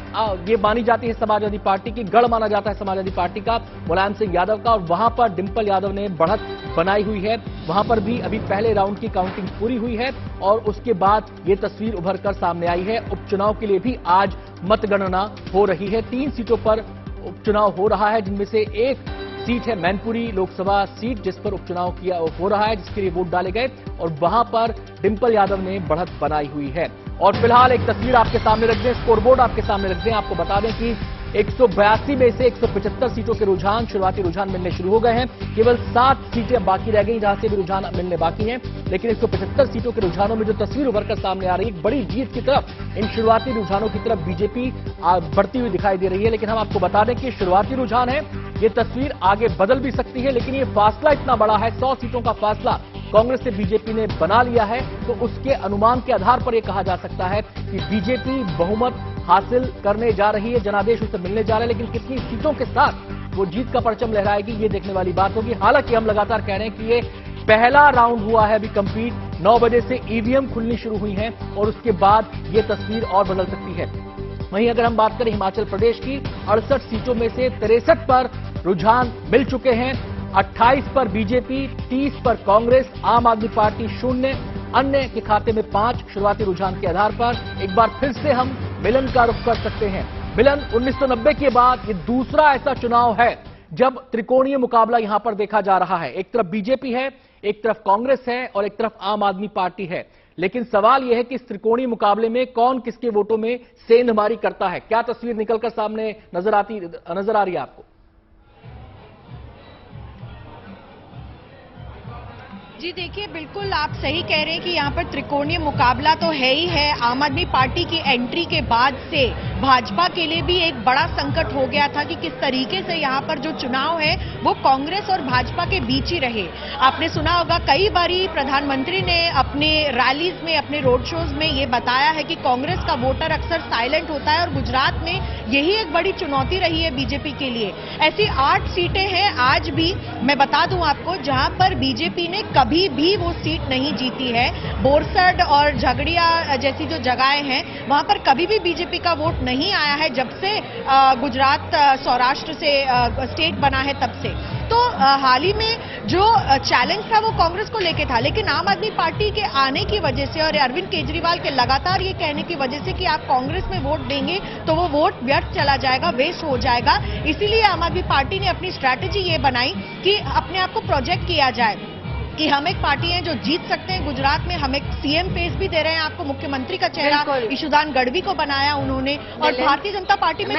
ये मानी जाती है समाजवादी पार्टी की, गढ़ माना जाता है समाजवादी पार्टी का मुलायम सिंह यादव का, और वहां पर डिंपल यादव ने बढ़त बनाई हुई है। वहां पर भी अभी पहले राउंड की काउंटिंग पूरी हुई है और उसके बाद ये तस्वीर उभर कर सामने आई है। उपचुनाव के लिए भी आज मतगणना हो रही है। 3 सीटों पर उपचुनाव हो रहा है, जिनमें से एक सीट है मैनपुरी लोकसभा सीट, जिस पर उपचुनाव किया हो रहा है, जिसके लिए वोट डाले गए और वहां पर डिंपल यादव ने बढ़त बनाई हुई है। और फिलहाल एक तस्वीर आपके सामने रख दें, स्कोरबोर्ड आपके सामने रख दें। आपको बता दें कि 182 में से 175 सीटों के रुझान, शुरुआती रुझान मिलने शुरू हो गए हैं। केवल 7 सीटें बाकी रह गई जहां से भी रुझान मिलने बाकी हैं, लेकिन 175 सीटों के रुझानों में जो तस्वीर उभर कर सामने आ रही है, बड़ी जीत की तरफ, इन शुरुआती रुझानों की तरफ बीजेपी बढ़ती हुई दिखाई दे रही है। लेकिन हम आपको बता दें कि शुरुआती रुझान है, ये तस्वीर आगे बदल भी सकती है, लेकिन ये फासला इतना बड़ा है, 100 सीटों का फासला कांग्रेस से बीजेपी ने बना लिया है, तो उसके अनुमान के आधार पर यह कहा जा सकता है कि बीजेपी बहुमत हासिल करने जा रही है, जनादेश उसे मिलने जा रहा है। लेकिन कितनी सीटों के साथ वो जीत का परचम लहराएगी, ये देखने वाली बात होगी। हालांकि हम लगातार कह रहे हैं कि ये पहला राउंड हुआ है अभी कंप्लीट। 9 बजे से ईवीएम खुलनी शुरू हुई है और उसके बाद ये तस्वीर और बदल सकती है। वहीं अगर हम बात करें हिमाचल प्रदेश की, 68 सीटों में से 63 पर रुझान मिल चुके हैं। 28 पर बीजेपी, 30 पर कांग्रेस, आम आदमी पार्टी 0, अन्य के खाते में 5। शुरुआती रुझान के आधार पर एक बार फिर से हम मिलन का रुख कर सकते हैं। मिलन 1990 के बाद ये दूसरा ऐसा चुनाव है जब त्रिकोणीय मुकाबला यहां पर देखा जा रहा है। एक तरफ बीजेपी है, एक तरफ कांग्रेस है और एक तरफ आम आदमी पार्टी है। लेकिन सवाल यह है कि इस त्रिकोणीय मुकाबले में कौन किसके वोटों में सेंधमारी करता है। क्या तस्वीर निकलकर सामने नजर आ रही है आपको?
जी देखिए, बिल्कुल आप सही कह रहे हैं कि यहाँ पर त्रिकोणीय मुकाबला तो है ही है। आम आदमी पार्टी की एंट्री के बाद से भाजपा के लिए भी एक बड़ा संकट हो गया था कि किस तरीके से यहाँ पर जो चुनाव है वो कांग्रेस और भाजपा के बीच ही रहे। आपने सुना होगा कई बारी प्रधानमंत्री ने अपने रैलीज में, अपने रोड शोज में ये बताया है कि कांग्रेस का वोटर अक्सर साइलेंट होता है और गुजरात में यही एक बड़ी चुनौती रही है बीजेपी के लिए। ऐसी 8 सीटें हैं आज भी, मैं बता दूं आपको, जहां पर बीजेपी ने कभी भी वो सीट नहीं जीती है। बोरसड और झगड़िया जैसी जो जगहें हैं वहां पर कभी भी बीजेपी का वोट नहीं आया है जब से गुजरात सौराष्ट्र से स्टेट बना है तब से। तो हाल ही में जो चैलेंज था वो कांग्रेस को लेके था, लेकिन आम आदमी पार्टी के आने की वजह से और अरविंद केजरीवाल के लगातार ये कहने की वजह से कि आप कांग्रेस में वोट देंगे तो वो वोट व्यर्थ चला जाएगा, वेस्ट हो जाएगा, इसीलिए आम आदमी पार्टी ने अपनी स्ट्रैटेजी ये बनाई कि अपने आप को प्रोजेक्ट किया जाए कि हम एक पार्टी है जो जीत सकते हैं गुजरात में। हम एक सीएम फेस भी दे रहे हैं आपको, मुख्यमंत्री का चेहरा ईशुदान गढ़वी को बनाया उन्होंने, और भारतीय जनता पार्टी में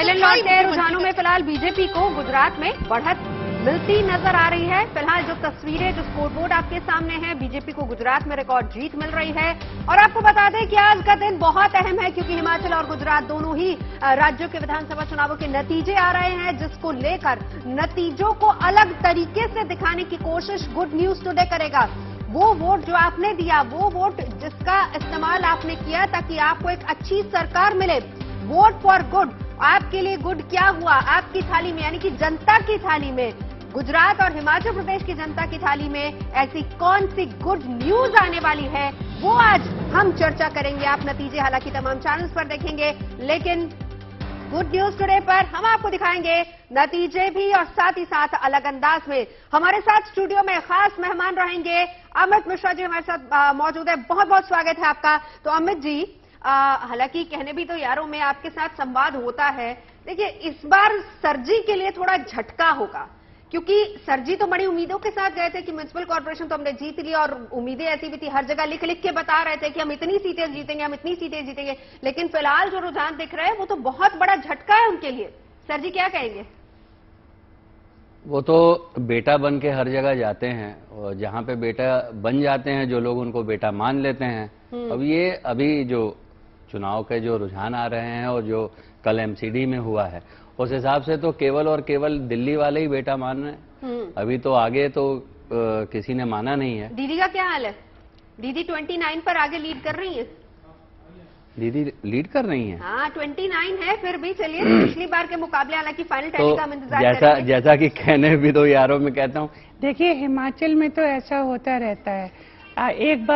रुझानों में फिलहाल बीजेपी को गुजरात में बढ़त मिलती नजर आ रही है। फिलहाल जो तस्वीरें, जो स्कोरबोर्ड आपके सामने है, बीजेपी को गुजरात में रिकॉर्ड जीत मिल रही है। और आपको बता दें कि आज का दिन बहुत अहम है क्योंकि हिमाचल और गुजरात दोनों ही राज्यों के विधानसभा चुनावों के नतीजे आ रहे हैं, जिसको लेकर नतीजों को अलग तरीके से दिखाने की कोशिश गुड न्यूज टुडे करेगा। वो वोट जो आपने दिया, वो वोट जिसका इस्तेमाल आपने किया ताकि आपको एक अच्छी सरकार मिले, वोट फॉर गुड। आपके लिए गुड क्या हुआ आपकी थाली में, यानी कि जनता की थाली में, गुजरात और हिमाचल प्रदेश की जनता की थाली में ऐसी कौन सी गुड न्यूज आने वाली है, वो आज हम चर्चा करेंगे। आप नतीजे हालांकि तमाम चैनल्स पर देखेंगे, लेकिन
गुड न्यूज टुडे पर हम आपको दिखाएंगे नतीजे भी और साथ ही साथ अलग अंदाज में। हमारे साथ स्टूडियो में खास मेहमान रहेंगे अमित मिश्रा जी हमारे साथ मौजूद है। बहुत बहुत स्वागत है आपका। तो अमित जी, हालांकि कहने भी तो यारों में आपके साथ संवाद होता है। देखिए, इस बार सरजी के लिए थोड़ा झटका होगा, क्योंकि सरजी तो बड़ी उम्मीदों के साथ गए थे कि म्युनिसिपल कॉर्पोरेशन तो हमने जीत ली, और उम्मीदें ऐसी भी थी, हर जगह लिख लिख के बता रहे थे कि हम इतनी सीटें जीतेंगे, हम इतनी सीटें जीतेंगे। लेकिन फिलहाल जो रुझान दिख रहे हैं वो तो बहुत बड़ा झटका है उनके लिए। सरजी क्या कहेंगे?
वो तो बेटा बन के हर जगह जाते हैं, और जहाँ पे बेटा बन जाते हैं जो लोग उनको बेटा मान लेते हैं। अब ये अभी जो चुनाव के जो रुझान आ रहे हैं और जो कल एमसीडी में हुआ है, उस हिसाब से तो केवल और केवल दिल्ली वाले ही बेटा मान रहे हैं। अभी तो आगे तो किसी ने माना नहीं है।
दीदी का क्या हाल है? दीदी 29 पर आगे लीड कर रही है।
दीदी लीड कर रही हैं?
हाँ, 29 है। फिर भी चलिए, पिछली बार के मुकाबले हालांकि फाइनल
तो
टैली का हम इंतजार कर रहे हैं।
जैसा कि कहने भी दो यारों में कहता हूँ,
देखिए हिमाचल में तो ऐसा होता रहता है, एक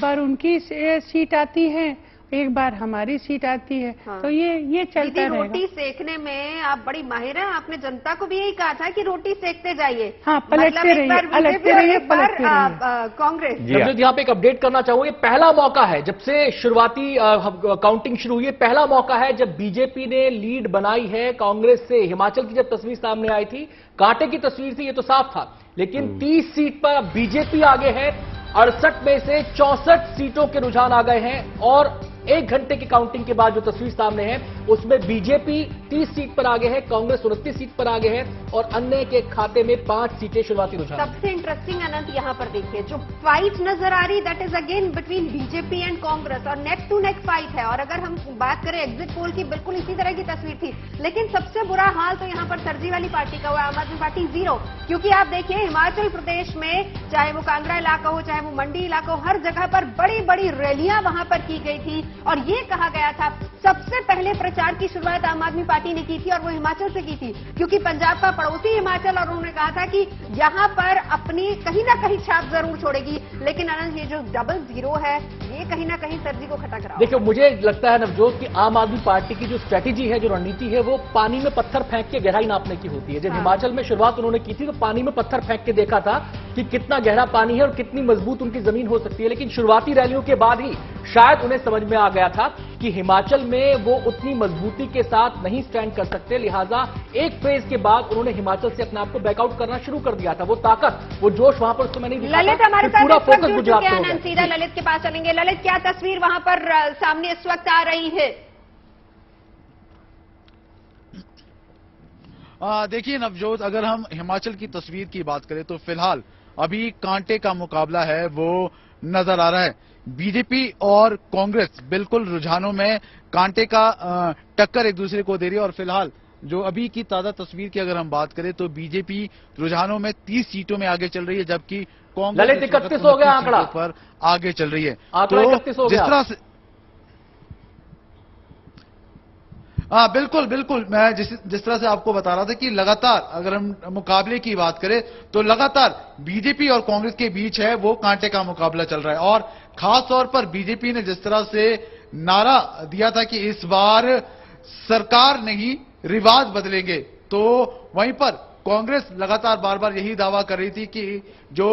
बार उनकी सीट आती है, एक बार हमारी सीट आती है। हाँ। तो ये चलता रहेगा।
रोटी सेकने में आप बड़ी माहिर हैं। आपने जनता को भी यही कहा था कि रोटी सेकते जाइए।
हाँ, पलटते रहिए, पलटते रहिए, पलटते रहिए।
कांग्रेस
यहाँ पे एक अपडेट करना चाहूंगा, ये पहला मौका है जब से शुरुआती काउंटिंग शुरू हुई है, पहला मौका है जब बीजेपी ने लीड बनाई है कांग्रेस से। हिमाचल की जब तस्वीर सामने आई थी, कांटे की तस्वीर थी, ये तो साफ था, लेकिन 30 सीट पर बीजेपी आगे है। 68 में से 64 सीटों के रुझान आ गए हैं, और 1 घंटे की काउंटिंग के बाद जो तस्वीर सामने है उसमें बीजेपी 30 सीट पर आगे है, कांग्रेस 29 सीट पर आगे है, और अन्य के खाते में 5 सीटें शुरुआती रुझान।
सबसे इंटरेस्टिंग अनंत यहाँ पर देखिए, जो फाइट नजर आ रही that is again between BJP and Congress, और नेक टू नेक फाइट है। और अगर हम बात करें एग्जिट पोल की, बिल्कुल इसी तरह की तस्वीर थी। लेकिन सबसे बुरा हाल तो यहाँ पर सरजी वाली पार्टी का हुआ, आम आदमी पार्टी 0। क्योंकि आप देखिए हिमाचल प्रदेश में, चाहे वो कांगड़ा इलाका हो, चाहे वो मंडी इलाका हो, हर जगह पर बड़ी बड़ी रैलियां वहां पर की गई थी। और ये कहा गया था, सबसे पहले प्रचार की शुरुआत आम आदमी पार्टी ने की थी, और वो हिमाचल से की थी, क्योंकि पंजाब का पड़ोसी हिमाचल, और उन्होंने कहा था कि यहां पर अपनी कहीं ना कहीं छाप जरूर छोड़ेगी। लेकिन अनंत, ये जो डबल 0 है, ये कहीं ना कहीं सरजी को खटक रहा है।
देखिए, मुझे लगता है नवजोत की आम आदमी पार्टी की जो स्ट्रेटेजी है, जो रणनीति है, वो पानी में पत्थर फेंक के गहराई नापने की होती है। जब हिमाचल में शुरुआत उन्होंने की थी तो पानी में पत्थर फेंक के देखा था कि कितना गहरा पानी है और कितनी मजबूत उनकी जमीन हो सकती है। लेकिन शुरुआती रैलियों के बाद ही शायद उन्हें समझ में आ गया था कि हिमाचल में वो उतनी मजबूती के साथ नहीं स्टैंड कर सकते। लिहाजा एक फेज के बाद उन्होंने हिमाचल से अपने आप को बैकआउट करना शुरू कर दिया था। वो ताकत, वो जोश वहां पर उस समय नहीं दिखा था।
ललित हमारे साथ
पूरा फोकस
जुड़
गुजरात
चुके
पे
हैं।
हो गया।
सीधा ललित के पास चलेंगे। ललित, क्या तस्वीर वहां पर सामने इस वक्त आ रही है?
देखिए नवजोत, अगर हम हिमाचल की तस्वीर की बात करें तो फिलहाल अभी कांटे का मुकाबला है वो नजर आ रहा है। बीजेपी और कांग्रेस बिल्कुल रुझानों में कांटे का टक्कर एक दूसरे को दे रही है। और फिलहाल जो अभी की ताजा तस्वीर की अगर हम बात करें तो बीजेपी रुझानों में 30 सीटों में आगे चल रही है, जबकि कांग्रेस
ललित 31 हो गया आंकड़ा
पर आगे चल रही है।
आंकड़ा 31 हो गया।
जिस तरह से बिल्कुल मैं जिस तरह से आपको बता रहा था कि लगातार अगर हम मुकाबले की बात करें तो लगातार बीजेपी और कांग्रेस के बीच है वो कांटे का मुकाबला चल रहा है। और खास तौर पर बीजेपी ने जिस तरह से नारा दिया था कि इस बार सरकार नहीं रिवाज बदलेंगे, तो वहीं पर कांग्रेस लगातार बार बार यही दावा कर रही थी कि जो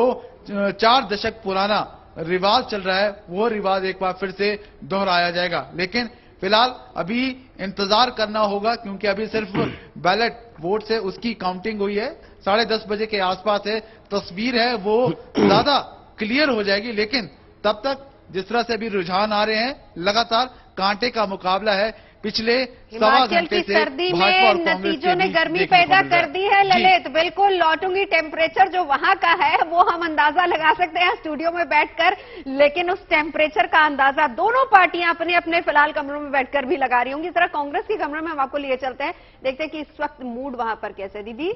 4 दशक पुराना रिवाज चल रहा है वो रिवाज एक बार फिर से दोहराया जाएगा। लेकिन फिलहाल अभी इंतजार करना होगा, क्योंकि अभी सिर्फ बैलेट वोट से उसकी काउंटिंग हुई है। 10:30 बजे के आसपास है, तस्वीर है वो ज्यादा क्लियर हो जाएगी। लेकिन तब तक जिस तरह से अभी रुझान आ रहे हैं, लगातार कांटे का मुकाबला है। पिछले सवा घंटे से
सर्दी में नतीजों ने गर्मी पैदा कर दी है। ललित, बिल्कुल लौटूंगी। टेम्परेचर जो वहां का है वो हम अंदाजा लगा सकते हैं स्टूडियो में बैठकर, लेकिन उस टेम्परेचर का अंदाजा दोनों पार्टियां अपने अपने फिलहाल कमरों में बैठकर भी लगा रही होंगी। इस तरह कांग्रेस के कमरे में हम आपको लिए चलते हैं, देखते हैं कि इस वक्त मूड वहां पर कैसे है। दीदी,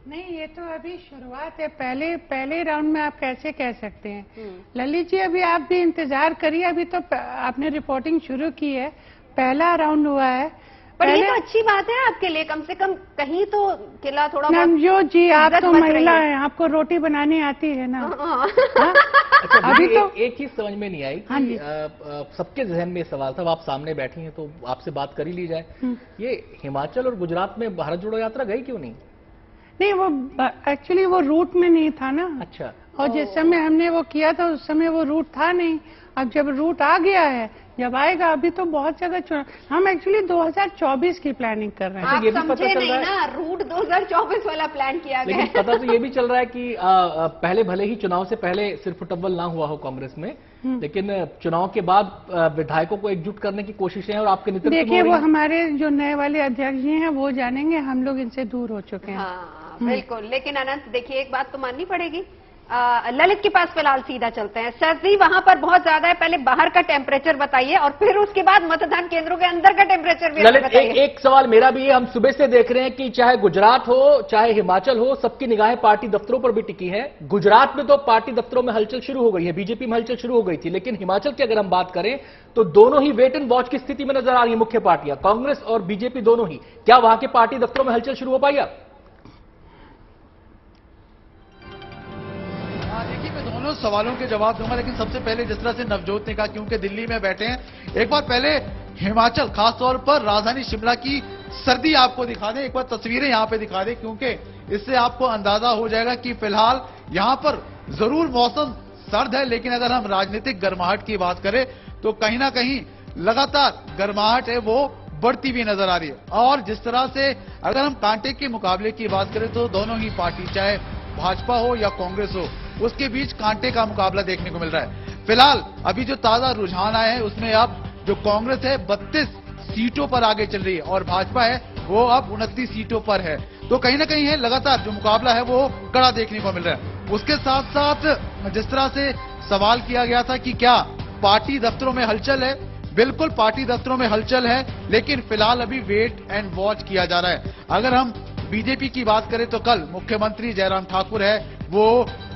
नहीं, ये तो अभी शुरुआत है। पहले राउंड में आप कैसे कह सकते हैं? ललित जी, अभी आप भी इंतजार करिए। अभी तो आपने रिपोर्टिंग शुरू की है, पहला राउंड हुआ है।
पर ये तो अच्छी बात है आपके लिए, कम से कम कहीं तो किला थोड़ा
नवजोत जी, आप तो महिला हैं, आपको रोटी बनानी आती है ना? अभी तो
एक चीज समझ में नहीं आई
हाँ
कि
जी।
सबके जहन में सवाल था, अब आप सामने बैठी हैं तो आपसे बात कर ही ली जाए। ये हिमाचल और गुजरात में भारत जोड़ो यात्रा गई क्यों नहीं?
नहीं, वो एक्चुअली वो रूट में नहीं था ना।
अच्छा।
और जिस समय हमने वो किया था उस समय वो रूट था नहीं। अब जब रूट आ गया है, जब आएगा, अभी तो बहुत जगह चुनाव, हम एक्चुअली 2024 की प्लानिंग कर रहे हैं।
आप
ये भी पता
समझे
चल
नहीं
रहा है
ना, रूट 2024 वाला प्लान किया गया
लेकिन
है।
पता तो ये भी चल रहा है कि पहले भले ही चुनाव से पहले सिर्फ टब्बल ना हुआ हो कांग्रेस में, लेकिन चुनाव के बाद विधायकों को एकजुट करने की कोशिशें हैं और आपके नेतृत्व में
देखिए,
हो रही
वो
हैं।
हमारे जो नए वाले अध्यक्ष जी हैं वो जानेंगे, हम लोग इनसे दूर हो चुके हैं।
हाँ बिल्कुल। लेकिन अनंत देखिए, एक बात तो माननी पड़ेगी, ललित के पास फिलहाल सीधा चलते हैं। सर्दी वहां पर बहुत ज्यादा है, पहले बाहर का टेम्परेचर बताइए और फिर उसके बाद मतदान केंद्रों के अंदर का टेम्परेचर भी
ललित,
बताइए।
एक सवाल मेरा भी है, हम सुबह से देख रहे हैं कि चाहे गुजरात हो चाहे हिमाचल हो, सबकी निगाहें पार्टी दफ्तरों पर भी टिकी है। गुजरात में तो पार्टी दफ्तरों में हलचल शुरू हो गई है, बीजेपी में हलचल शुरू हो गई थी, लेकिन हिमाचल की अगर हम बात करें तो दोनों ही वेट एंड वॉच की स्थिति में नजर आ रही है। मुख्य पार्टियां कांग्रेस और बीजेपी दोनों ही, क्या वहां के पार्टी दफ्तरों में हलचल शुरू हो पाई?
देखिए, मैं दोनों सवालों के जवाब दूंगा, लेकिन सबसे पहले जिस तरह से नवजोत ने कहा, क्योंकि दिल्ली में बैठे हैं, एक बार पहले हिमाचल, खासतौर पर राजधानी शिमला की सर्दी आपको दिखा दें, एक बार तस्वीरें यहां पे दिखा दें, क्योंकि इससे आपको अंदाजा हो जाएगा कि फिलहाल यहां पर जरूर मौसम सर्द है, लेकिन अगर हम राजनीतिक गर्माहट की बात करें तो कहीं ना कहीं लगातार गर्माहट है वो बढ़ती हुई नजर आ रही है। और जिस तरह से अगर हम कांटे के मुकाबले की बात करें तो दोनों ही पार्टी, चाहे भाजपा हो या कांग्रेस हो, उसके बीच कांटे का मुकाबला देखने को मिल रहा है। फिलहाल अभी जो ताजा रुझान आए हैं उसमें अब जो कांग्रेस है 32 सीटों पर आगे चल रही है और भाजपा है वो अब 29 सीटों पर है। तो कहीं ना कहीं है लगातार जो मुकाबला है वो कड़ा देखने को मिल रहा है। उसके साथ साथ जिस तरह से सवाल किया गया था कि क्या पार्टी दफ्तरों में हलचल है, बिल्कुल पार्टी दफ्तरों में हलचल है, लेकिन फिलहाल अभी वेट एंड वॉच किया जा रहा है। अगर हम बीजेपी की बात करें तो कल मुख्यमंत्री जयराम ठाकुर है वो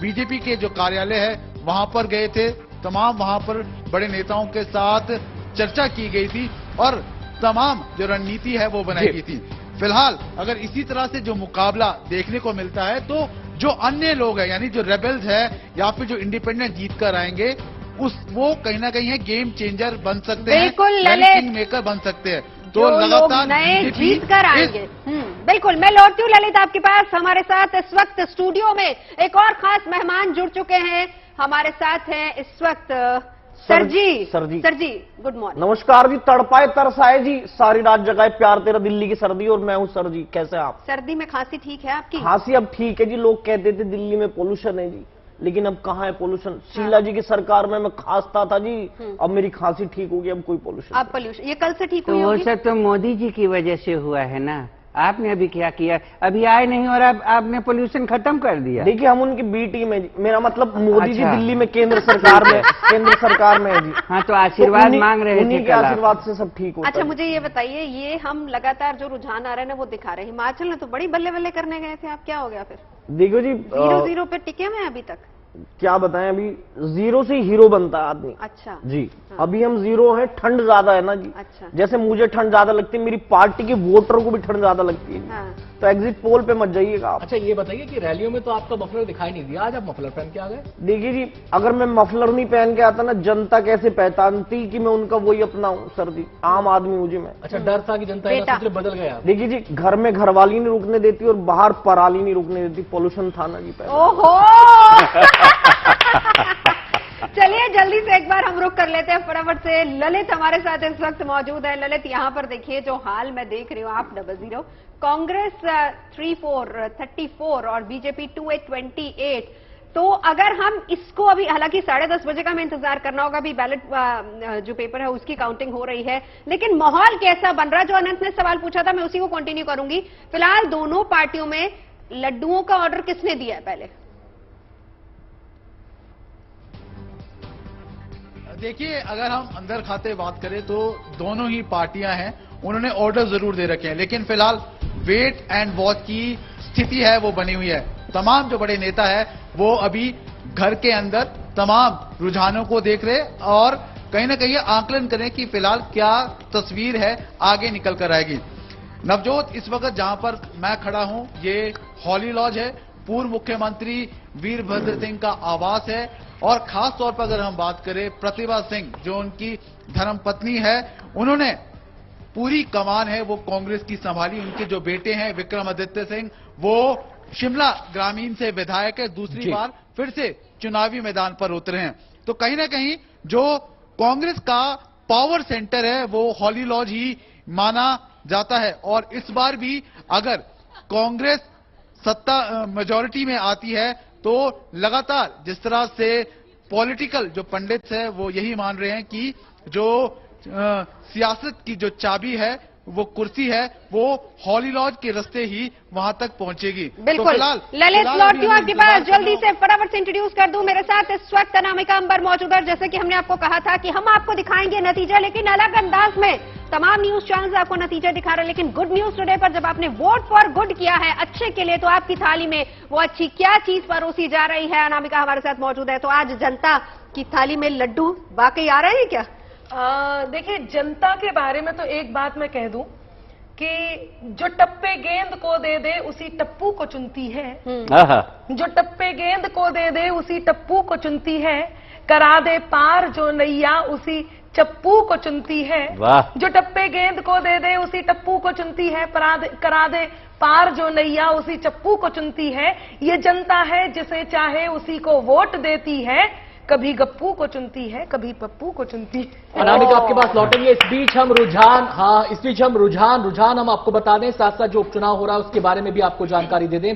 बीजेपी के जो कार्यालय है वहां पर गए थे, तमाम वहां पर बड़े नेताओं के साथ चर्चा की गई थी और तमाम जो रणनीति है वो बनाई गई थी। फिलहाल अगर इसी तरह से जो मुकाबला देखने को मिलता है तो जो अन्य लोग हैं, यानी जो रेबल्स है या फिर जो इंडिपेंडेंट जीत कर आएंगे, वो कहीं ना कहीं है गेम चेंजर बन सकते हैं,
बिल्कुल
किंग मेकर बन सकते हैं। तो
जो लोग
लगातार
नए
BJP
जीत कर आएंगे। बिल्कुल, मैं लौटती हूँ ललित आपके पास। हमारे साथ इस वक्त स्टूडियो में एक और खास मेहमान जुड़ चुके हैं। हमारे साथ हैं इस वक्त सर जी गुड मॉर्निंग।
नमस्कार जी। तड़पाए तरसाए जी, सारी रात जगाए प्यार तेरा, दिल्ली की सर्दी, और मैं हूँ सर जी। कैसे आप?
सर्दी में खांसी ठीक है आपकी?
खांसी अब ठीक है जी। लोग कहते थे दिल्ली में पोल्यूशन है जी, लेकिन अब कहाँ है पोल्यूशन। शीला जी की सरकार में मैं खांसता था जी, अब मेरी खांसी ठीक हो गई, अब कोई पोल्यूशन।
अब पोल्यूशन ये कल से ठीक
तो
हुई
वो
होगी?
सब तो मोदी जी की वजह से हुआ है ना। आपने अभी क्या किया? अभी आए नहीं और आपने पोल्यूशन खत्म कर दिया।
देखिए, हम उनकी बी टीम है जी। मेरा मतलब मोदी जी
अच्छा।
दिल्ली में केंद्र सरकार में है जी।
हाँ, तो आशीर्वाद मांग रहे थे
उन्हीं के
कल आप।
आशीर्वाद से सब ठीक होता
अच्छा,
है।
मुझे ये बताइए, ये हम लगातार जो रुझान आ रहे हैं ना वो दिखा रहे हैं। हिमाचल में तो बड़ी बल्ले बल्ले करने गए थे आप, क्या हो गया फिर?
देखो जी,
0-0 पे टिके हुए हैं अभी तक।
क्या बताएं, अभी जीरो से हीरो बनता है आदमी।
अच्छा
जी, अभी हम जीरो हैं। ठंड ज्यादा है ना जी।
अच्छा।
जैसे मुझे ठंड ज्यादा लगती है, मेरी पार्टी के वोटर को भी ठंड ज्यादा लगती है।
हाँ।
तो एग्जिट पोल पे मत जाइएगा आप।
अच्छा, ये बताइए कि रैलियों में तो आपका मफलर दिखाई नहीं दिया, आज आप मफलर पहन के आ गए।
देखिए जी, अगर मैं मफलर नहीं पहन के आता ना, जनता कैसे पहचानती कि मैं उनका वही अपना हूँ सर जी, आम आदमी मुझे मैं।
अच्छा, डर था कि जनता
बेटा।
बदल गया।
देखिए जी, घर में घरवाली नहीं रुकने देती और बाहर पराली नहीं रुकने देती। पोल्यूशन था ना जी पहले।
ओहो चलिए जल्दी से एक बार हम रुक कर लेते हैं फटाफट से। ललित हमारे साथ इस वक्त मौजूद है। ललित, यहाँ पर देखिए जो हाल मैं देख रही हूँ, आप 00, कांग्रेस 34 और बीजेपी 2828। तो अगर हम इसको अभी, हालांकि 10:30 बजे का हमें इंतजार करना होगा, अभी बैलेट जो पेपर है उसकी काउंटिंग हो रही है, लेकिन माहौल कैसा बन रहा है? जो अनंत ने सवाल पूछा था मैं उसी को कंटिन्यू करूंगी। फिलहाल दोनों पार्टियों में लड्डुओं का ऑर्डर किसने दिया है पहले?
देखिए, अगर हम अंदर खाते बात करें तो दोनों ही पार्टियां हैं, उन्होंने ऑर्डर जरूर दे रखे हैं, लेकिन फिलहाल वेट एंड वॉच की स्थिति है वो बनी हुई है। तमाम जो बड़े नेता है वो अभी घर के अंदर तमाम रुझानों को देख रहे और कहीं ना कहीं आकलन करें कि फिलहाल क्या तस्वीर है आगे निकल कर आएगी। नवजोत, इस वक्त जहां पर मैं खड़ा हूं ये हॉली लॉज है, पूर्व मुख्यमंत्री वीरभद्र सिंह का आवास है और खास तौर पर अगर हम बात करें प्रतिभा सिंह, जो उनकी धर्मपत्नी है, उन्होंने पूरी कमान है वो कांग्रेस की संभाली। उनके जो बेटे हैं विक्रमादित्य सिंह, वो शिमला ग्रामीण से विधायक है, दूसरी बार फिर से चुनावी मैदान पर उतरे हैं। तो कहीं ना कहीं जो कांग्रेस का पावर सेंटर है वो हॉली लॉज ही माना जाता है, और इस बार भी अगर कांग्रेस सत्ता मेजॉरिटी में आती है तो लगातार जिस तरह से पॉलिटिकल जो पंडित है वो यही मान रहे हैं कि जो सियासत की जो चाबी है, वो कुर्सी है, वो हॉली लॉज के रास्ते ही वहां तक पहुंचेगी।
बिल्कुल। तो ललित लौट क्यों आपके पास, जल्दी से फटाफट से इंट्रोड्यूस कर दूं। मेरे साथ इस वक्त अनामिका अंबर मौजूद है। जैसे कि हमने आपको कहा था कि हम आपको दिखाएंगे नतीजा, लेकिन अलग अंदाज में। तमाम न्यूज चैनल्स आपको नतीजा दिखा रहे हैं, लेकिन गुड न्यूज टुडे पर जब आपने वोट फॉर गुड किया है, अच्छे के लिए, तो आपकी थाली में वो अच्छी क्या चीज परोसी जा रही है। अनामिका हमारे साथ मौजूद है। तो आज जनता की थाली में लड्डू वाकई आ रहे हैं क्या?
देखिए, जनता के बारे में तो एक बात मैं कह दूं कि जो टप्पे गेंद को दे दे उसी टप्पू को चुनती है। जो टप्पे गेंद को दे दे उसी टप्पू को चुनती है। करा दे पार जो नैया उसी चप्पू को चुनती है। जो टप्पे गेंद को दे दे उसी टप्पू को चुनती है। करा दे पार जो नैया उसी चप्पू को चुनती है। ये जनता है जिसे चाहे उसी को वोट देती है। कभी गप्पू को चुनती है, कभी पप्पू को चुनती है।
अनामिका आपके पास लौटेंगे। इस बीच हम रुझान हम आपको बता दें, साथ साथ जो उपचुनाव हो रहा है उसके बारे में भी आपको जानकारी दे दें।